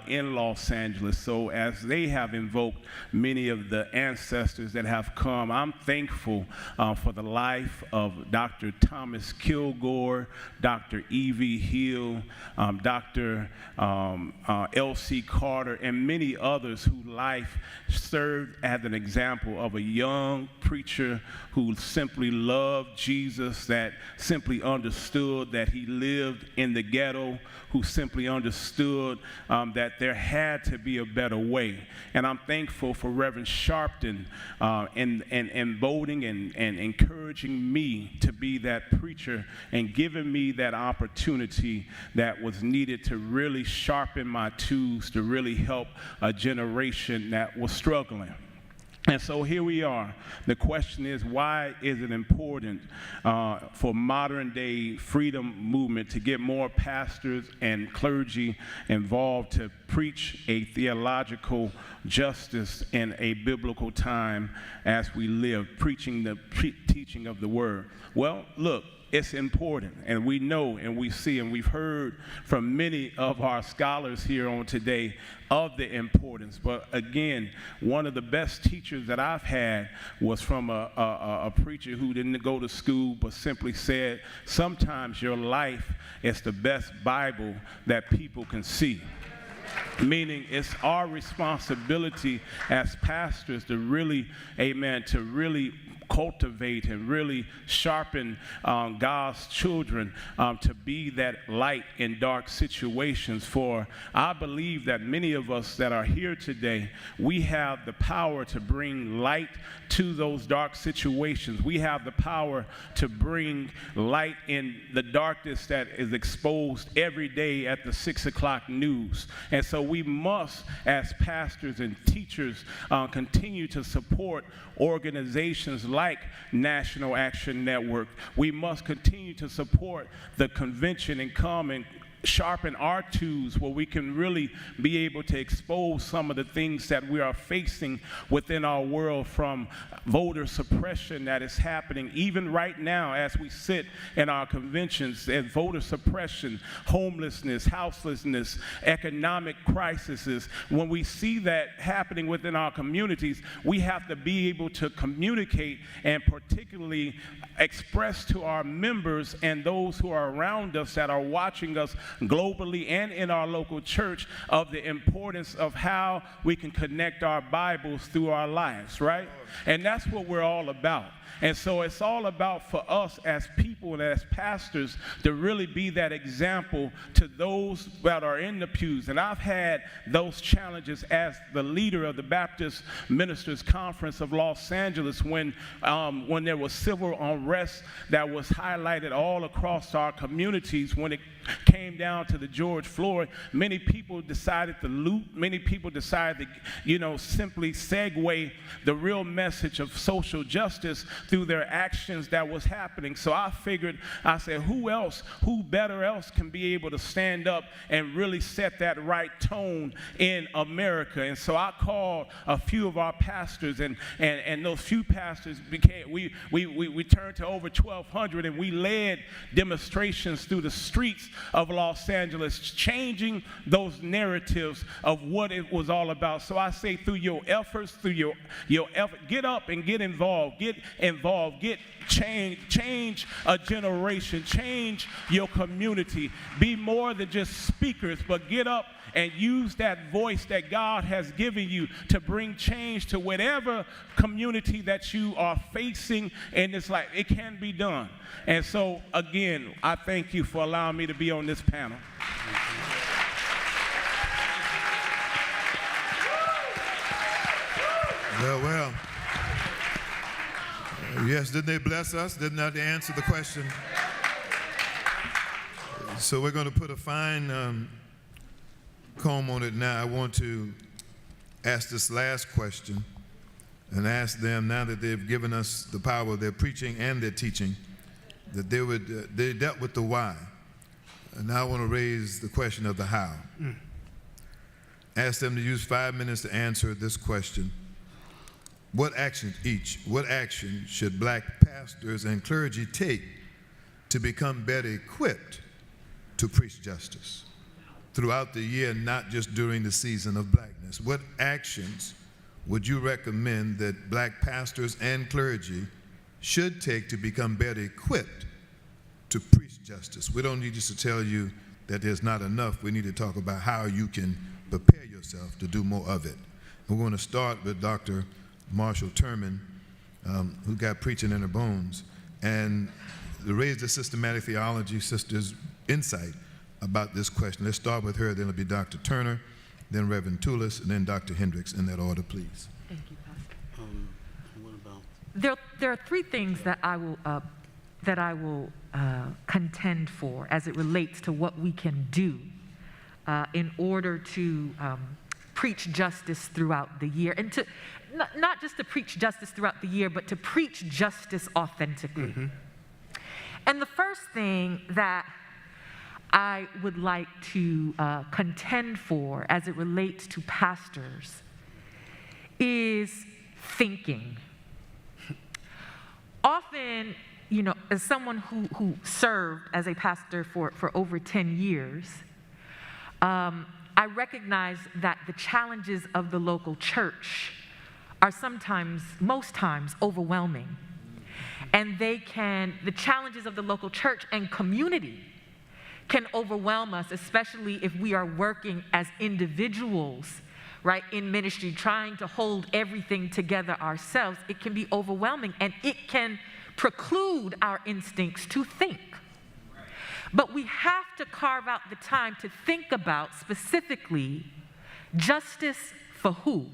in Los Angeles. So as they have invoked many of the ancestors that have come, I'm thankful for the life of Dr. Thomas Kilgore, Dr. E.V. Hill, Dr. L.C. Carter, and many others whose life served as an example of a young preacher who simply loved Jesus, that simply understood that he lived in the ghetto, who simply understood that there had to be a better way. And I'm thankful for Reverend Sharpton in voting and encouraging me to be that preacher and giving me that opportunity that was needed to really sharpen my tools to really help a generation that was struggling. And so here we are. The question is, why is it important for modern day freedom movement to get more pastors and clergy involved to preach a theological justice in a biblical time as we live, preaching the teaching of the word? Well, look, it's important, and we know and we see and we've heard from many of our scholars here on today of the importance. But again, one of the best teachers that I've had was from a preacher who didn't go to school but simply said, sometimes your life is the best Bible that people can see. Meaning it's our responsibility as pastors to really, amen, to really cultivate and really sharpen God's children to be that light in dark situations. For I believe that many of us that are here today, we have the power to bring light to those dark situations. We have the power to bring light in the darkness that is exposed every day at the 6 o'clock news. And so we must, as pastors and teachers, continue to support organizations like National Action Network. We must continue to support the convention and come and sharpen our tools where we can really be able to expose some of the things that we are facing within our world, from voter suppression that is happening even right now as we sit in our conventions, and voter suppression, homelessness, houselessness, economic crises. When we see that happening within our communities, we have to be able to communicate and particularly express to our members and those who are around us that are watching us globally and in our local church of the importance of how we can connect our Bibles through our lives, right? And that's what we're all about. And so it's all about for us as people and as pastors to really be that example to those that are in the pews. And I've had those challenges as the leader of the Baptist Ministers Conference of Los Angeles when there was civil unrest that was highlighted all across our communities. When it came down to the George Floyd, many people decided to loot. Many people decided to, simply segue the real message of social justice through their actions that was happening. So I said, who better else can be able to stand up and really set that right tone in America? And so I called a few of our pastors, and those few pastors we turned to over 1,200, and we led demonstrations through the streets of Los Angeles, changing those narratives of what it was all about. So I say, through your efforts, through your effort, get up and get involved, change a generation, change your community. Be more than just speakers, but get up and use that voice that God has given you to bring change to whatever community that you are facing in this life. It can be done. And so, again, I thank you for allowing me to be on this panel. Well. Yes, didn't they bless us? Didn't that answer the question? So we're going to put a fine comb on it now. I want to ask this last question, and ask them, now that they've given us the power of their preaching and their teaching, that they dealt with the why. And now I want to raise the question of the how. Ask them to use 5 minutes to answer this question. What action should black pastors and clergy take to become better equipped to preach justice throughout the year, not just during the season of blackness? What actions would you recommend that black pastors and clergy should take to become better equipped to preach justice? We don't need just to tell you that there's not enough. We need to talk about how you can prepare yourself to do more of it. We're going to start with Dr. Marshall Turman, who got preaching in her bones, and to raise the systematic theology sister's insight about this question. Let's start with her, then it'll be Dr. Turner, then Reverend Toulis, and then Dr. Hendricks, in that order, please. Thank you, Pastor. What about? There are 3 things that I will contend for as it relates to what we can do in order to preach justice throughout the year, and to not just to preach justice throughout the year, but to preach justice authentically. And the first thing that I would like to contend for as it relates to pastors is thinking. Often, you know, as someone who served as a pastor for over 10 years, I recognize that the challenges of the local church are sometimes, most times, overwhelming. And the challenges of the local church and community can overwhelm us, especially if we are working as individuals, right, in ministry, trying to hold everything together ourselves. It can be overwhelming, and it can preclude our instincts to think. But we have to carve out the time to think about specifically justice for who.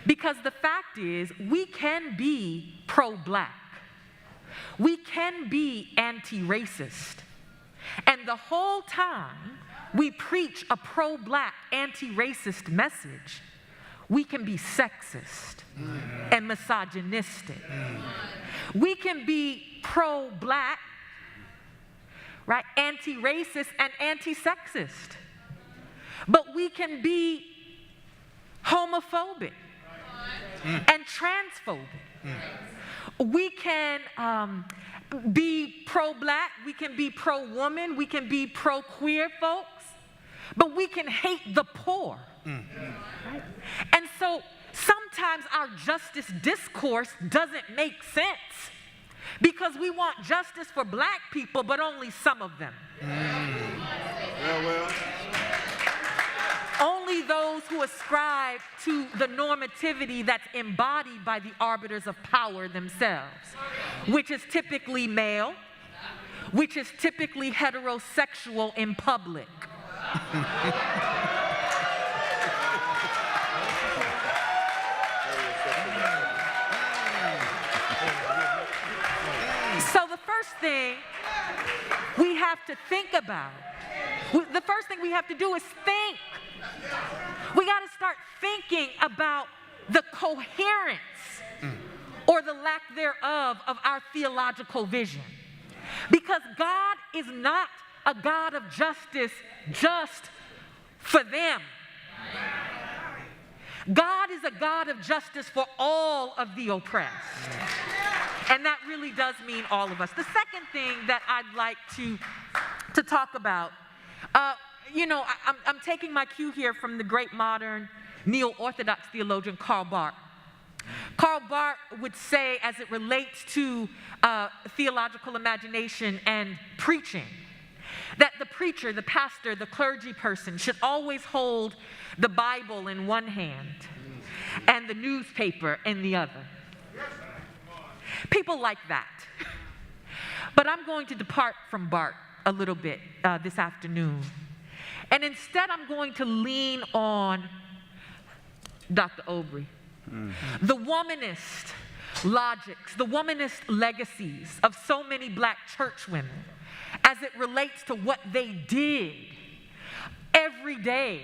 Because the fact is, we can be pro-black. We can be anti-racist. And the whole time we preach a pro-black, anti-racist message, we can be sexist and misogynistic. We can be pro-black, right, anti-racist and anti-sexist. But we can be homophobic and transphobic. We can be pro-black, we can be pro-woman, we can be pro-queer folks, but we can hate the poor. Right? And so sometimes our justice discourse doesn't make sense because we want justice for black people, but only some of them. Only those who ascribe to the normativity that's embodied by the arbiters of power themselves, which is typically male, which is typically heterosexual in public. So the first thing we have to think about, the first thing we have to do is think. We got to start thinking about the coherence or the lack thereof of our theological vision. Because God is not a God of justice just for them. God is a God of justice for all of the oppressed. And that really does mean all of us. The second thing that I'd like to talk about, you know, I'm taking my cue here from the great modern neo-Orthodox theologian Karl Barth. Karl Barth would say, as it relates to theological imagination and preaching, that the preacher, the pastor, the clergy person should always hold the Bible in one hand and the newspaper in the other. People like that. But I'm going to depart from Barth a little bit this afternoon. And instead, I'm going to lean on Dr. Aubrey. The womanist logics, the womanist legacies of so many black church women as it relates to what they did every day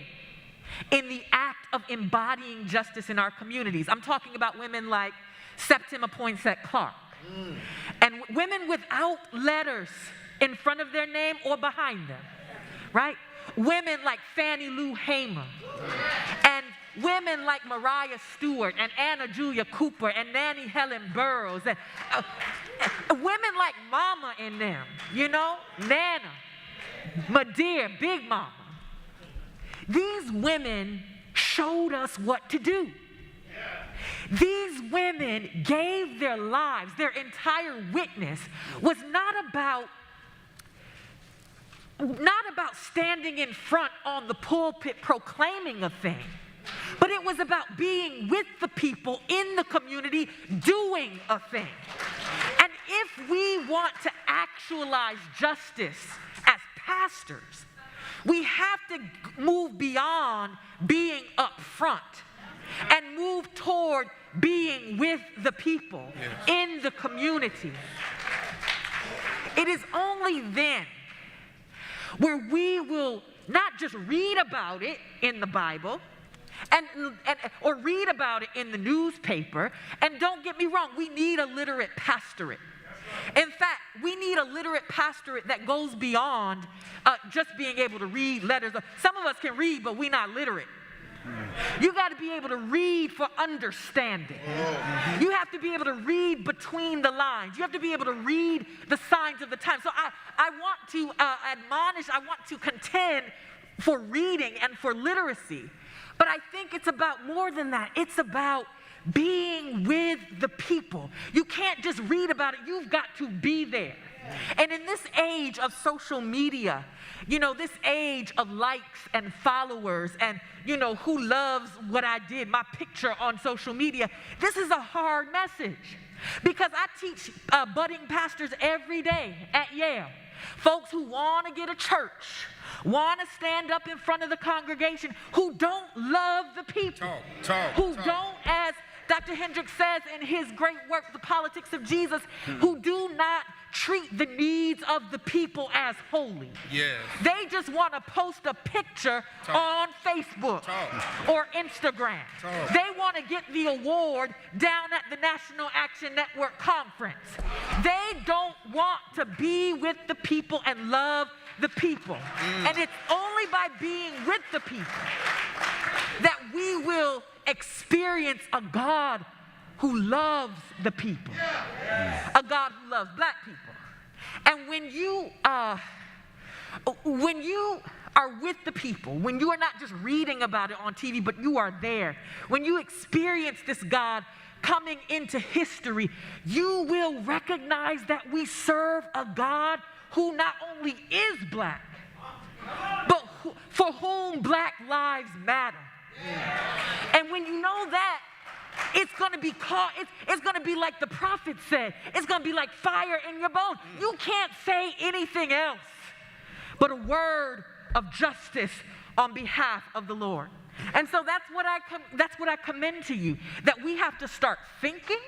in the act of embodying justice in our communities. I'm talking about women like Septima Poinsett Clark, and women without letters in front of their name or behind them, right? Women like Fannie Lou Hamer, and women like Mariah Stewart and Anna Julia Cooper and Nannie Helen Burroughs, and women like Mama in them, you know, Nana, Madeir, Big Mama. These women showed us what to do. These women gave their lives, their entire witness was not about standing in front on the pulpit proclaiming a thing, but it was about being with the people in the community doing a thing. And if we want to actualize justice as pastors, we have to move beyond being up front and move toward being with the people in the community. It is only then where we will not just read about it in the Bible or read about it in the newspaper. And don't get me wrong, we need a literate pastorate. In fact, we need a literate pastorate that goes beyond just being able to read letters. Some of us can read, but we're not literate. You got to be able to read for understanding. You have to be able to read between the lines. You have to be able to read the signs of the times. So I want to admonish, I want to contend for reading and for literacy. But I think it's about more than that. It's about being with the people. You can't just read about it. You've got to be there. And in this age of social media, you know, this age of likes and followers and, you know, who loves what I did, my picture on social media, this is a hard message. Because I teach budding pastors every day at Yale. Folks who want to get a church, want to stand up in front of the congregation, who don't love the people, who don't, as Dr. Hendricks says in his great work, The Politics of Jesus, who do not treat the needs of the people as holy. Yes. They just want to post a picture on Facebook or Instagram. They want to get the award down at the National Action Network conference. They don't want to be with the people and love the people. And it's only by being with the people that we will experience a God who loves the people, a God who loves black people. And when you are with the people, when you are not just reading about it on TV, but you are there, when you experience this God coming into history, you will recognize that we serve a God who not only is black, but for whom black lives matter. And when you know that, it's going to be it's going to be like the prophet said. It's going to be like fire in your bones. You can't say anything else but a word of justice on behalf of the Lord. And so that's what I commend to you, that we have to start thinking.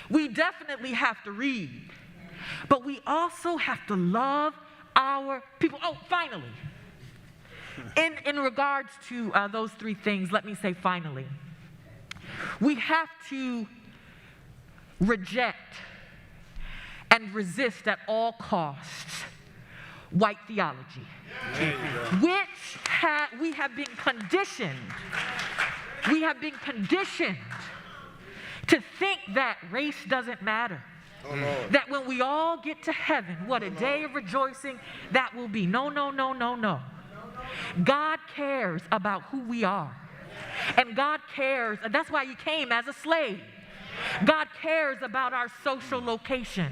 We definitely have to read, but we also have to love our people. Oh, finally, in regards to those three things, let me say finally, we have to reject and resist at all costs white theology, which we have been conditioned. We have been conditioned to think that race doesn't matter. That when we all get to heaven, what a day of rejoicing that will be. No, no, no, no, no. God cares about who we are. And God cares, and that's why he came as a slave. God cares about our social location.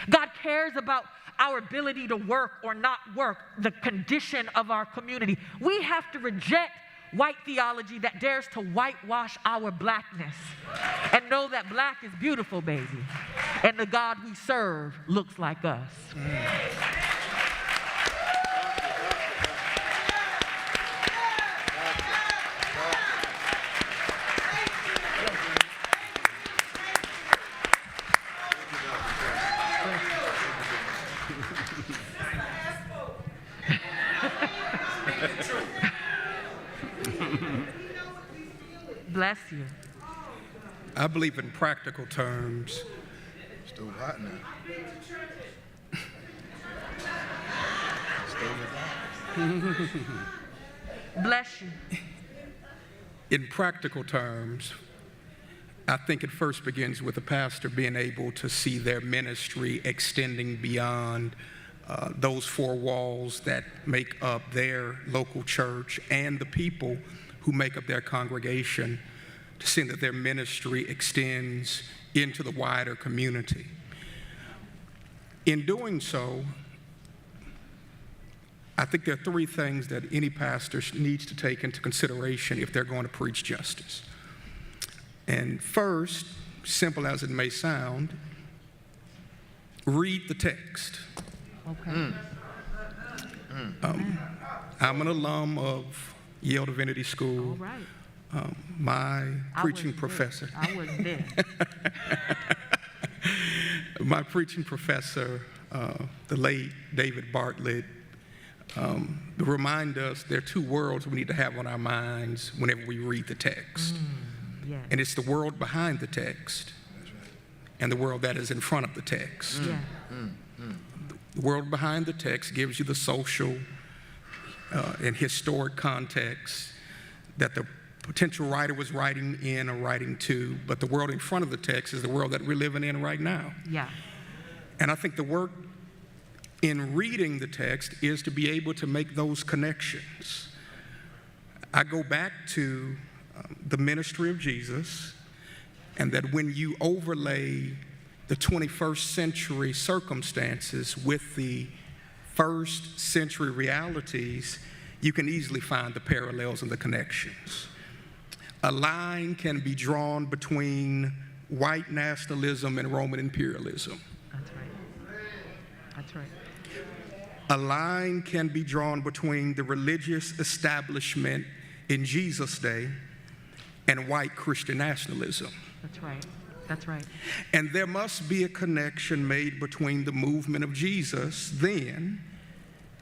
God cares about our ability to work or not work, the condition of our community. We have to reject white theology that dares to whitewash our blackness and know that black is beautiful, baby. And the God we serve looks like us. Bless you. I believe in practical terms. Still hot now. Bless you. In practical terms, I think it first begins with the pastor being able to see their ministry extending beyond those four walls that make up their local church and the people who make up their congregation, to see that their ministry extends into the wider community. In doing so, I think there are three things that any pastor needs to take into consideration if they're going to preach justice. And first, simple as it may sound, read the text. Okay. I'm an alum of Yale Divinity School. All right. My preaching professor. I wasn't there. My preaching professor, the late David Bartlett, remind us there are two worlds we need to have on our minds whenever we read the text. Yeah. And it's the world behind the text and the world that is in front of the text. Yeah. The world behind the text gives you the social and historic context that the potential writer was writing in or writing to, but the world in front of the text is the world that we're living in right now. Yeah. And I think the work in reading the text is to be able to make those connections. I go back to the ministry of Jesus, and that when you overlay the 21st century circumstances with the first century realities, you can easily find the parallels and the connections. A line can be drawn between white nationalism and Roman imperialism. That's right. That's right. A line can be drawn between the religious establishment in Jesus' day and white Christian nationalism. That's right. That's right. And there must be a connection made between the movement of Jesus then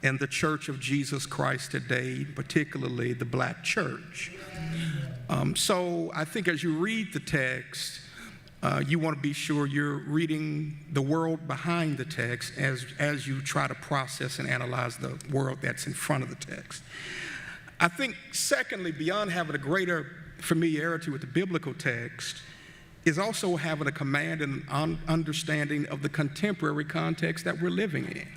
and the Church of Jesus Christ today, particularly the black church. So I think as you read the text, you want to be sure you're reading the world behind the text as you try to process and analyze the world that's in front of the text. I think, secondly, beyond having a greater familiarity with the biblical text, is also having a command and understanding of the contemporary context that we're living in.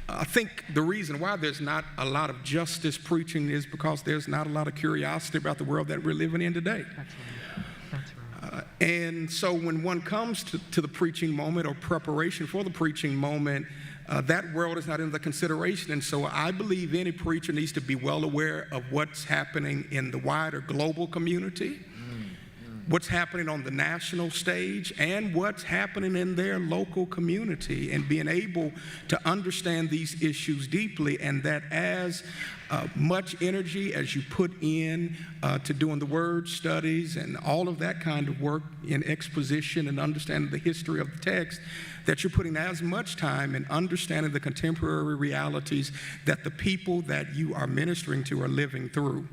I think the reason why there's not a lot of justice preaching is because there's not a lot of curiosity about the world that we're living in today. That's right. That's right. And so when one comes to the preaching moment or preparation for the preaching moment, that world is not in the consideration. And so I believe any preacher needs to be well aware of what's happening in the wider global community, what's happening on the national stage, and what's happening in their local community, and being able to understand these issues deeply, and that as much energy as you put in to doing the word studies and all of that kind of work in exposition and understanding the history of the text, that you're putting as much time in understanding the contemporary realities that the people that you are ministering to are living through.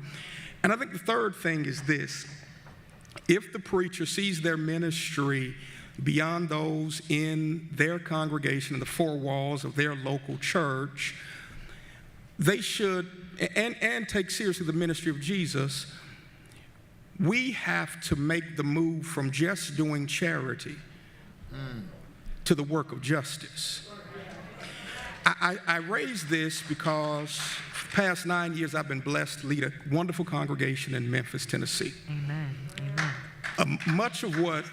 And I think the third thing is this: if the preacher sees their ministry beyond those in their congregation, in the four walls of their local church, they should, and take seriously the ministry of Jesus, we have to make the move from just doing charity to the work of justice. I raise this because for the past 9 years I've been blessed to lead a wonderful congregation in Memphis, Tennessee. Amen. Amen. Much of what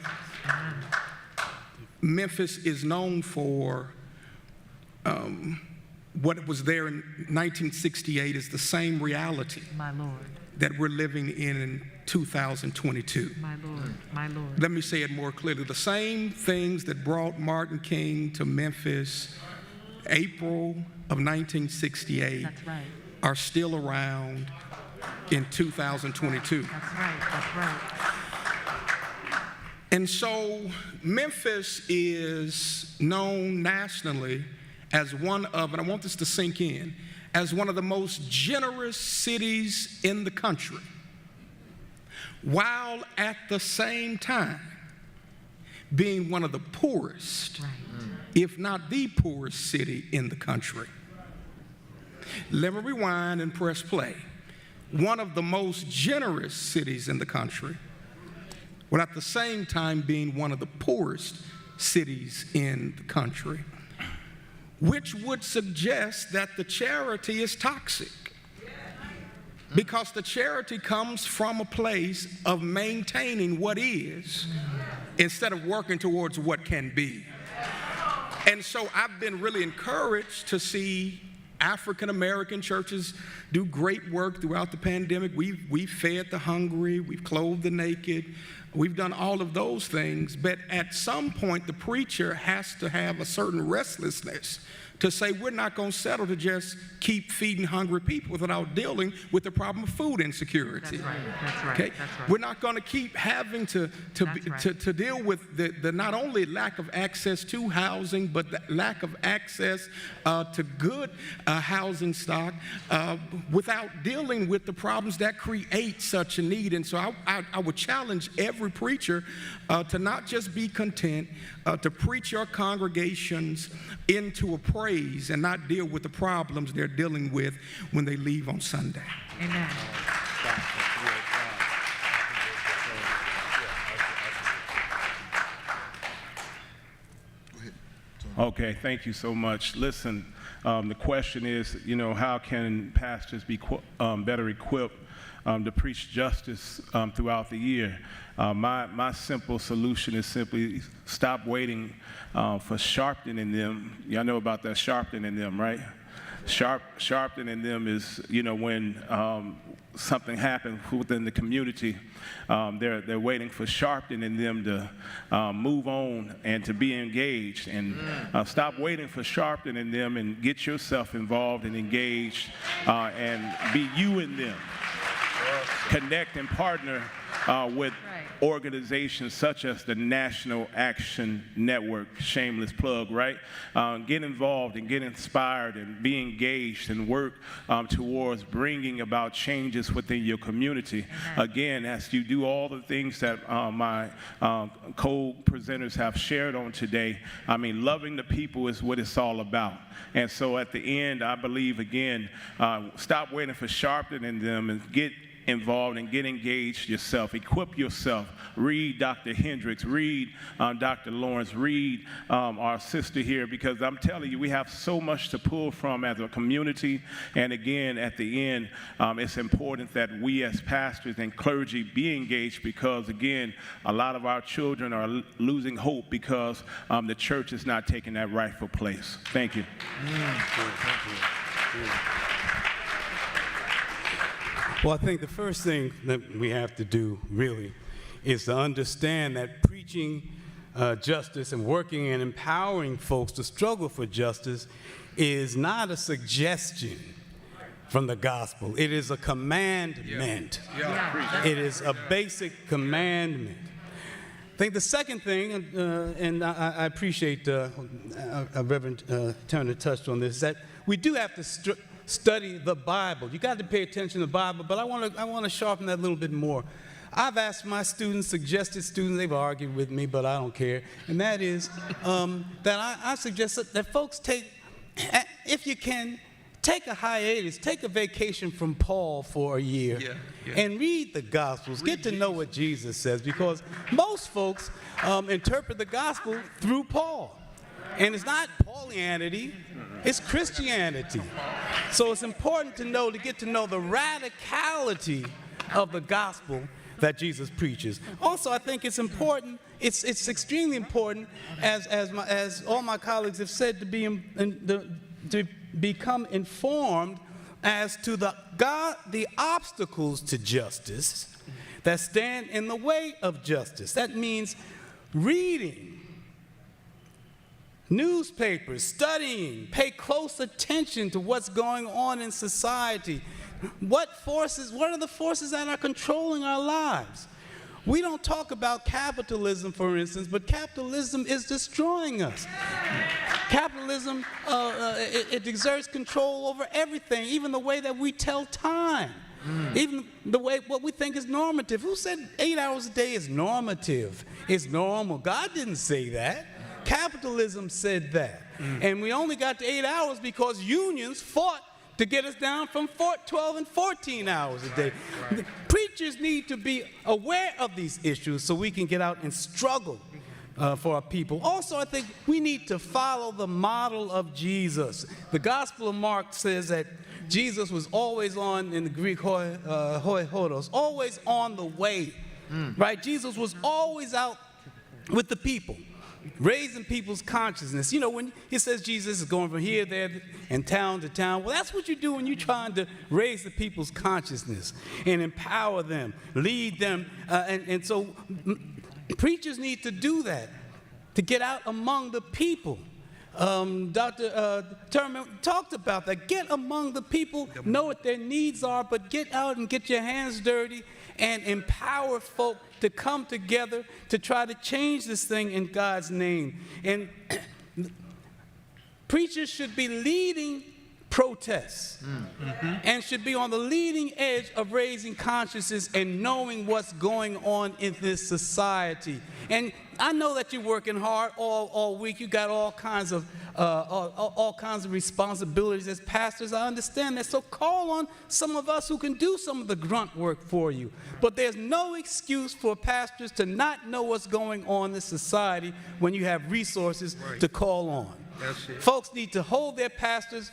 Memphis is known for, what was there in 1968 is the same reality My Lord. that we're living in 2022. My Lord. My Lord. Let me say it more clearly. The same things that brought Martin King to Memphis April of 1968 That's right. are still around in 2022. That's right. That's right. And so Memphis is known nationally as one of, and I want this to sink in, as one of the most generous cities in the country. while at the same time being one of the poorest, if not the poorest city in the country. Let me rewind and press play. One of the most generous cities in the country, while at the same time being one of the poorest cities in the country, which would suggest that the charity is toxic. Because the charity comes from a place of maintaining what is instead of working towards what can be. And so I've been really encouraged to see African-American churches do great work throughout the pandemic. We've fed the hungry, we've clothed the naked, we've done all of those things, but at some point the preacher has to have a certain restlessness to say we're not going to settle to just keep feeding hungry people without dealing with the problem of food insecurity. That's right. That's right. Okay? That's right. We're not going to keep having to deal with the not only lack of access to housing, but the lack of access to good housing stock without dealing with the problems that create such a need. And so I would challenge every preacher to not just be content to preach your congregations into a praise and not deal with the problems they're dealing with when they leave on Sunday. Amen. Okay, thank you so much. Listen, the question is, how can pastors be better equipped to preach justice throughout the year? My simple solution is simply stop waiting for sharpening in them. Y'all know about that sharpening in them, right? Sharpening in them is, when something happens within the community, they're waiting for sharpening in them to move on and to be engaged. And stop waiting for sharpening in them and get yourself involved and engaged and be you in them. Connect and partner with organizations such as the National Action Network, shameless plug, right? Get involved and get inspired and be engaged and work towards bringing about changes within your community. Again, as you do all the things that my co-presenters have shared on today, loving the people is what it's all about. And so at the end, I believe, again, stop waiting for sharpening in them and get involved and get engaged yourself. Equip yourself. Read Dr. Hendricks. Read Dr. Lawrence. Read our sister here, because I'm telling you, we have so much to pull from as a community. And again, at the end, it's important that we as pastors and clergy be engaged, because again, a lot of our children are losing hope because the church is not taking that rightful place. Thank you. Well, I think the first thing that we have to do, really, is to understand that preaching justice and working and empowering folks to struggle for justice is not a suggestion from the gospel. It is a commandment. It is a basic commandment. I think the second thing, and I appreciate Reverend Turner touched on this, is that we do have to study the Bible. You got to pay attention to the Bible, but I want to sharpen that a little bit more. I've asked my students, suggested students, they've argued with me, but I don't care, and that is that I suggest that folks take, if you can, take a hiatus, take a vacation from Paul for a year and read the Gospels. Get to know what Jesus says, because most folks interpret the Gospel through Paul. And it's not Paulianity, it's Christianity. So it's important to get to know the radicality of the gospel that Jesus preaches. Also, I think it's important, it's extremely important, as all my colleagues have said, to become informed as to the obstacles to justice that stand in the way of justice. That means reading newspapers, studying, pay close attention to what's going on in society. What are the forces that are controlling our lives? We don't talk about capitalism, for instance, but capitalism is destroying us. Capitalism, it exerts control over everything, even the way that we tell time. Even the way what we think is normative. Who said 8 hours a day is normative? It's normal. God didn't say that. Capitalism said that. And we only got to 8 hours because unions fought to get us down from 12 and 14 hours a day. Right. Preachers need to be aware of these issues so we can get out and struggle for our people. Also, I think we need to follow the model of Jesus. The Gospel of Mark says that Jesus was always on, in the Greek hoi hodos, always on the way, right? Jesus was always out with the people, raising people's consciousness. You know, when it says Jesus is going from here, there, and town to town, well, that's what you do when you're trying to raise the people's consciousness and empower them, lead them. And so preachers need to do that, to get out among the people. Dr. Turman talked about that. Get among the people, know what their needs are, but get out and get your hands dirty and empower folk to come together to try to change this thing in God's name. And preachers should be leading protests and should be on the leading edge of raising consciousness and knowing what's going on in this society. And I know that you're working hard all week. You got all kinds of responsibilities as pastors. I understand that. So call on some of us who can do some of the grunt work for you. But there's no excuse for pastors to not know what's going on in society when you have resources to call on. Folks need to hold their pastors'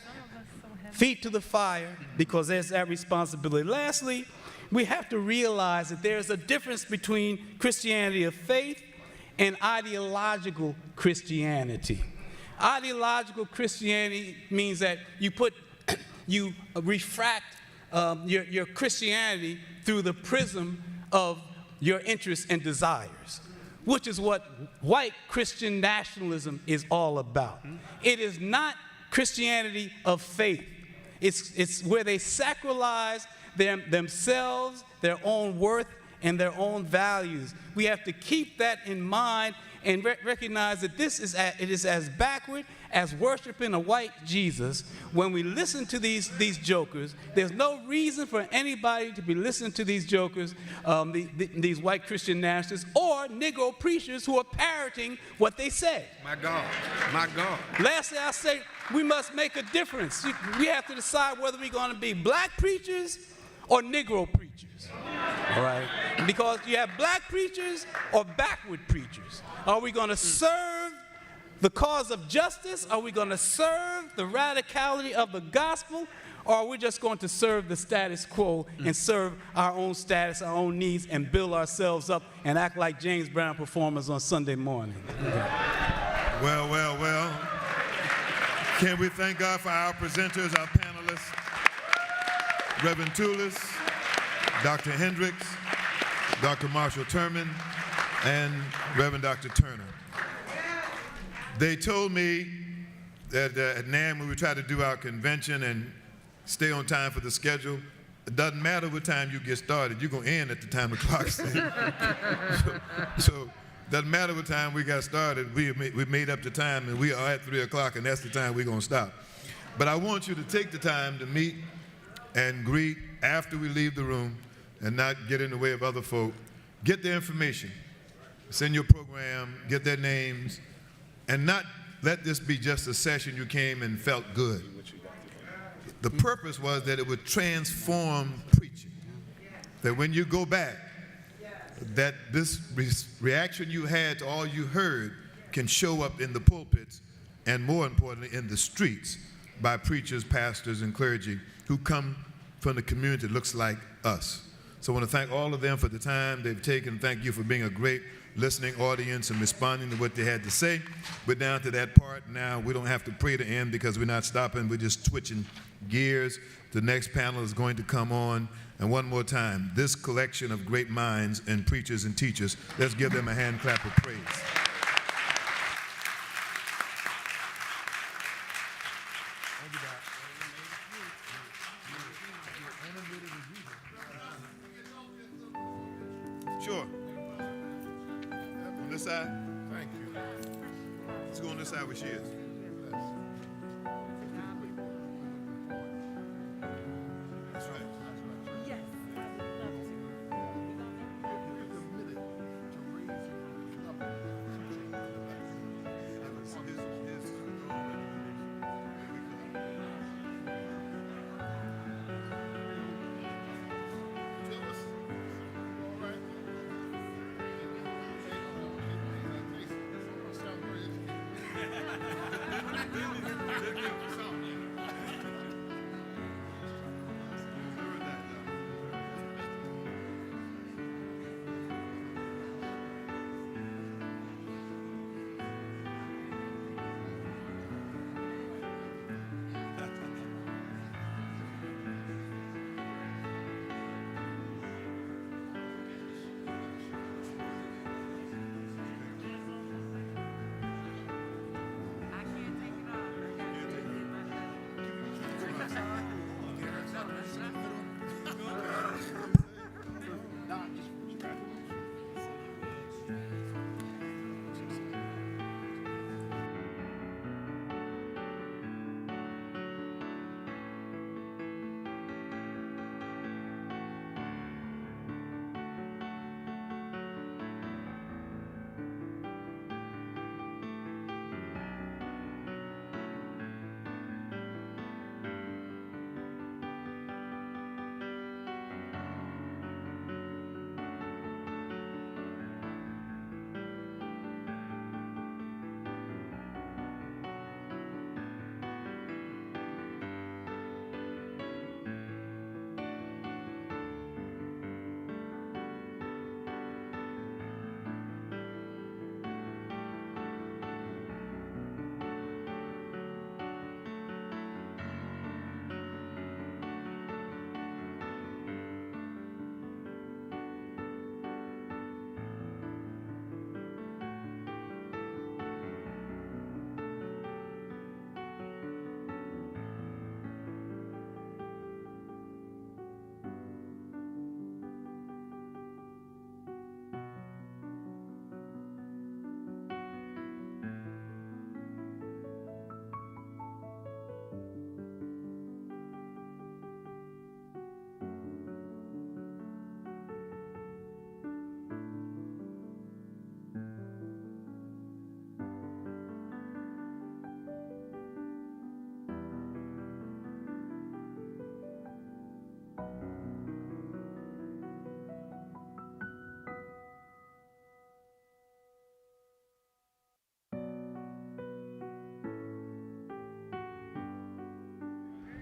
feet to the fire because there's that responsibility. Lastly, we have to realize that there's a difference between Christianity of faith and ideological Christianity. Ideological Christianity means that you refract your Christianity through the prism of your interests and desires, which is what white Christian nationalism is all about. It is not Christianity of faith. It's where they sacralize themselves, their own worth, and their own values. We have to keep that in mind and recognize that it is as backward as worshiping a white Jesus. When we listen to these jokers, there's no reason for anybody to be listening to these jokers, these white Christian nationalists, or Negro preachers who are parroting what they say. My God, my God. Lastly, I say we must make a difference. We have to decide whether we're going to be black preachers or Negro preachers. All right? Because you have black preachers or backward preachers. Are we going to serve the cause of justice? Are we going to serve the radicality of the gospel? Or are we just going to serve the status quo and serve our own status, our own needs, and build ourselves up and act like James Brown performers on Sunday morning? Well, well, well. Can we thank God for our presenters, our panelists, Reverend Toulis, Dr. Hendricks, Dr. Marshall Turman, and Reverend Dr. Turner. They told me that at NAM we would try to do our convention and stay on time for the schedule. It doesn't matter what time you get started, you're going to end at the time the clock says. So it doesn't matter what time we got started, we made up the time and we are at 3 o'clock and that's the time we're going to stop. But I want you to take the time to meet and greet after we leave the room and not get in the way of other folk. Get their information, send your program, get their names, and not let this be just a session you came and felt good. The purpose was that it would transform preaching. That when you go back, that this reaction you had to all you heard can show up in the pulpits and more importantly in the streets by preachers, pastors, and clergy who come from the community that looks like us. So I want to thank all of them for the time they've taken. Thank you for being a great listening audience and responding to what they had to say. We're down to that part now. We don't have to pray to end because we're not stopping. We're just twitching gears. The next panel is going to come on. And one more time, this collection of great minds and preachers and teachers, let's give them a hand clap of praise. Sure. On this side? Thank you. Let's go on this side where she is. That's right. Yes.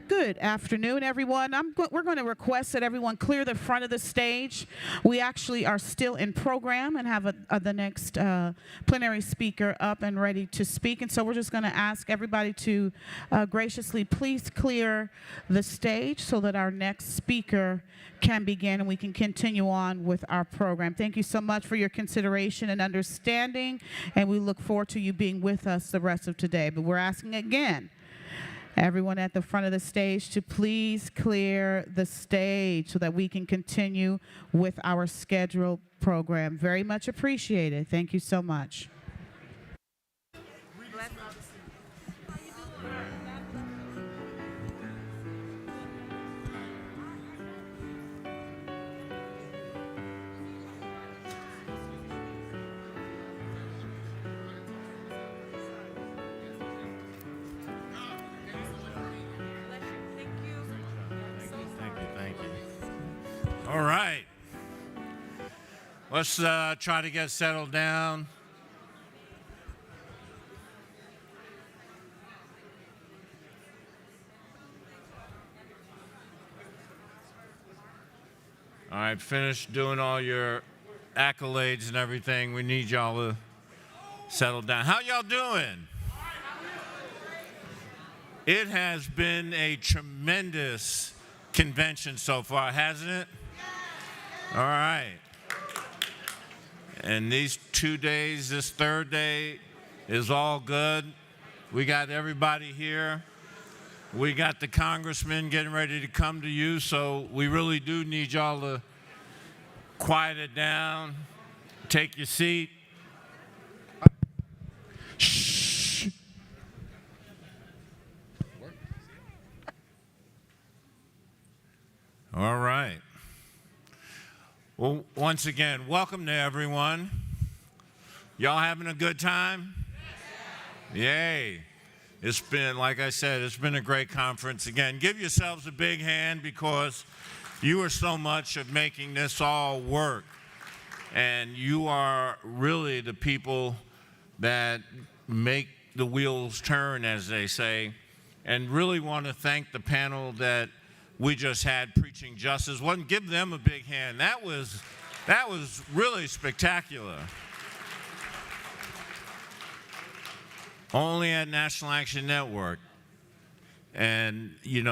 Good afternoon, everyone. We're going to request that everyone clear the front of the stage. We actually are still in program and have the next plenary speaker up and ready to speak. And so we're just going to ask everybody to graciously please clear the stage so that our next speaker can begin and we can continue on with our program. Thank you so much for your consideration and understanding, and we look forward to you being with us the rest of today. But we're asking again, everyone at the front of the stage to please clear the stage so that we can continue with our scheduled program. Very much appreciated. Thank you so much. All right. Let's try to get settled down. All right, finish doing all your accolades and everything. We need y'all to settle down. How y'all doing? It has been a tremendous convention so far, hasn't it? All right. And these 2 days, this third day is all good. We got everybody here. We got the congressman getting ready to come to you, so we really do need y'all to quiet it down. Take your seat. Shh. All right. Well, once again, welcome to everyone. Y'all having a good time? Yay. It's been, like I said, it's been a great conference. Again, give yourselves a big hand because you are so much of making this all work. And you are really the people that make the wheels turn, as they say. and really want to thank the panel that we just had preaching justice. Give them a big hand. That was really spectacular. Only at National Action Network. And,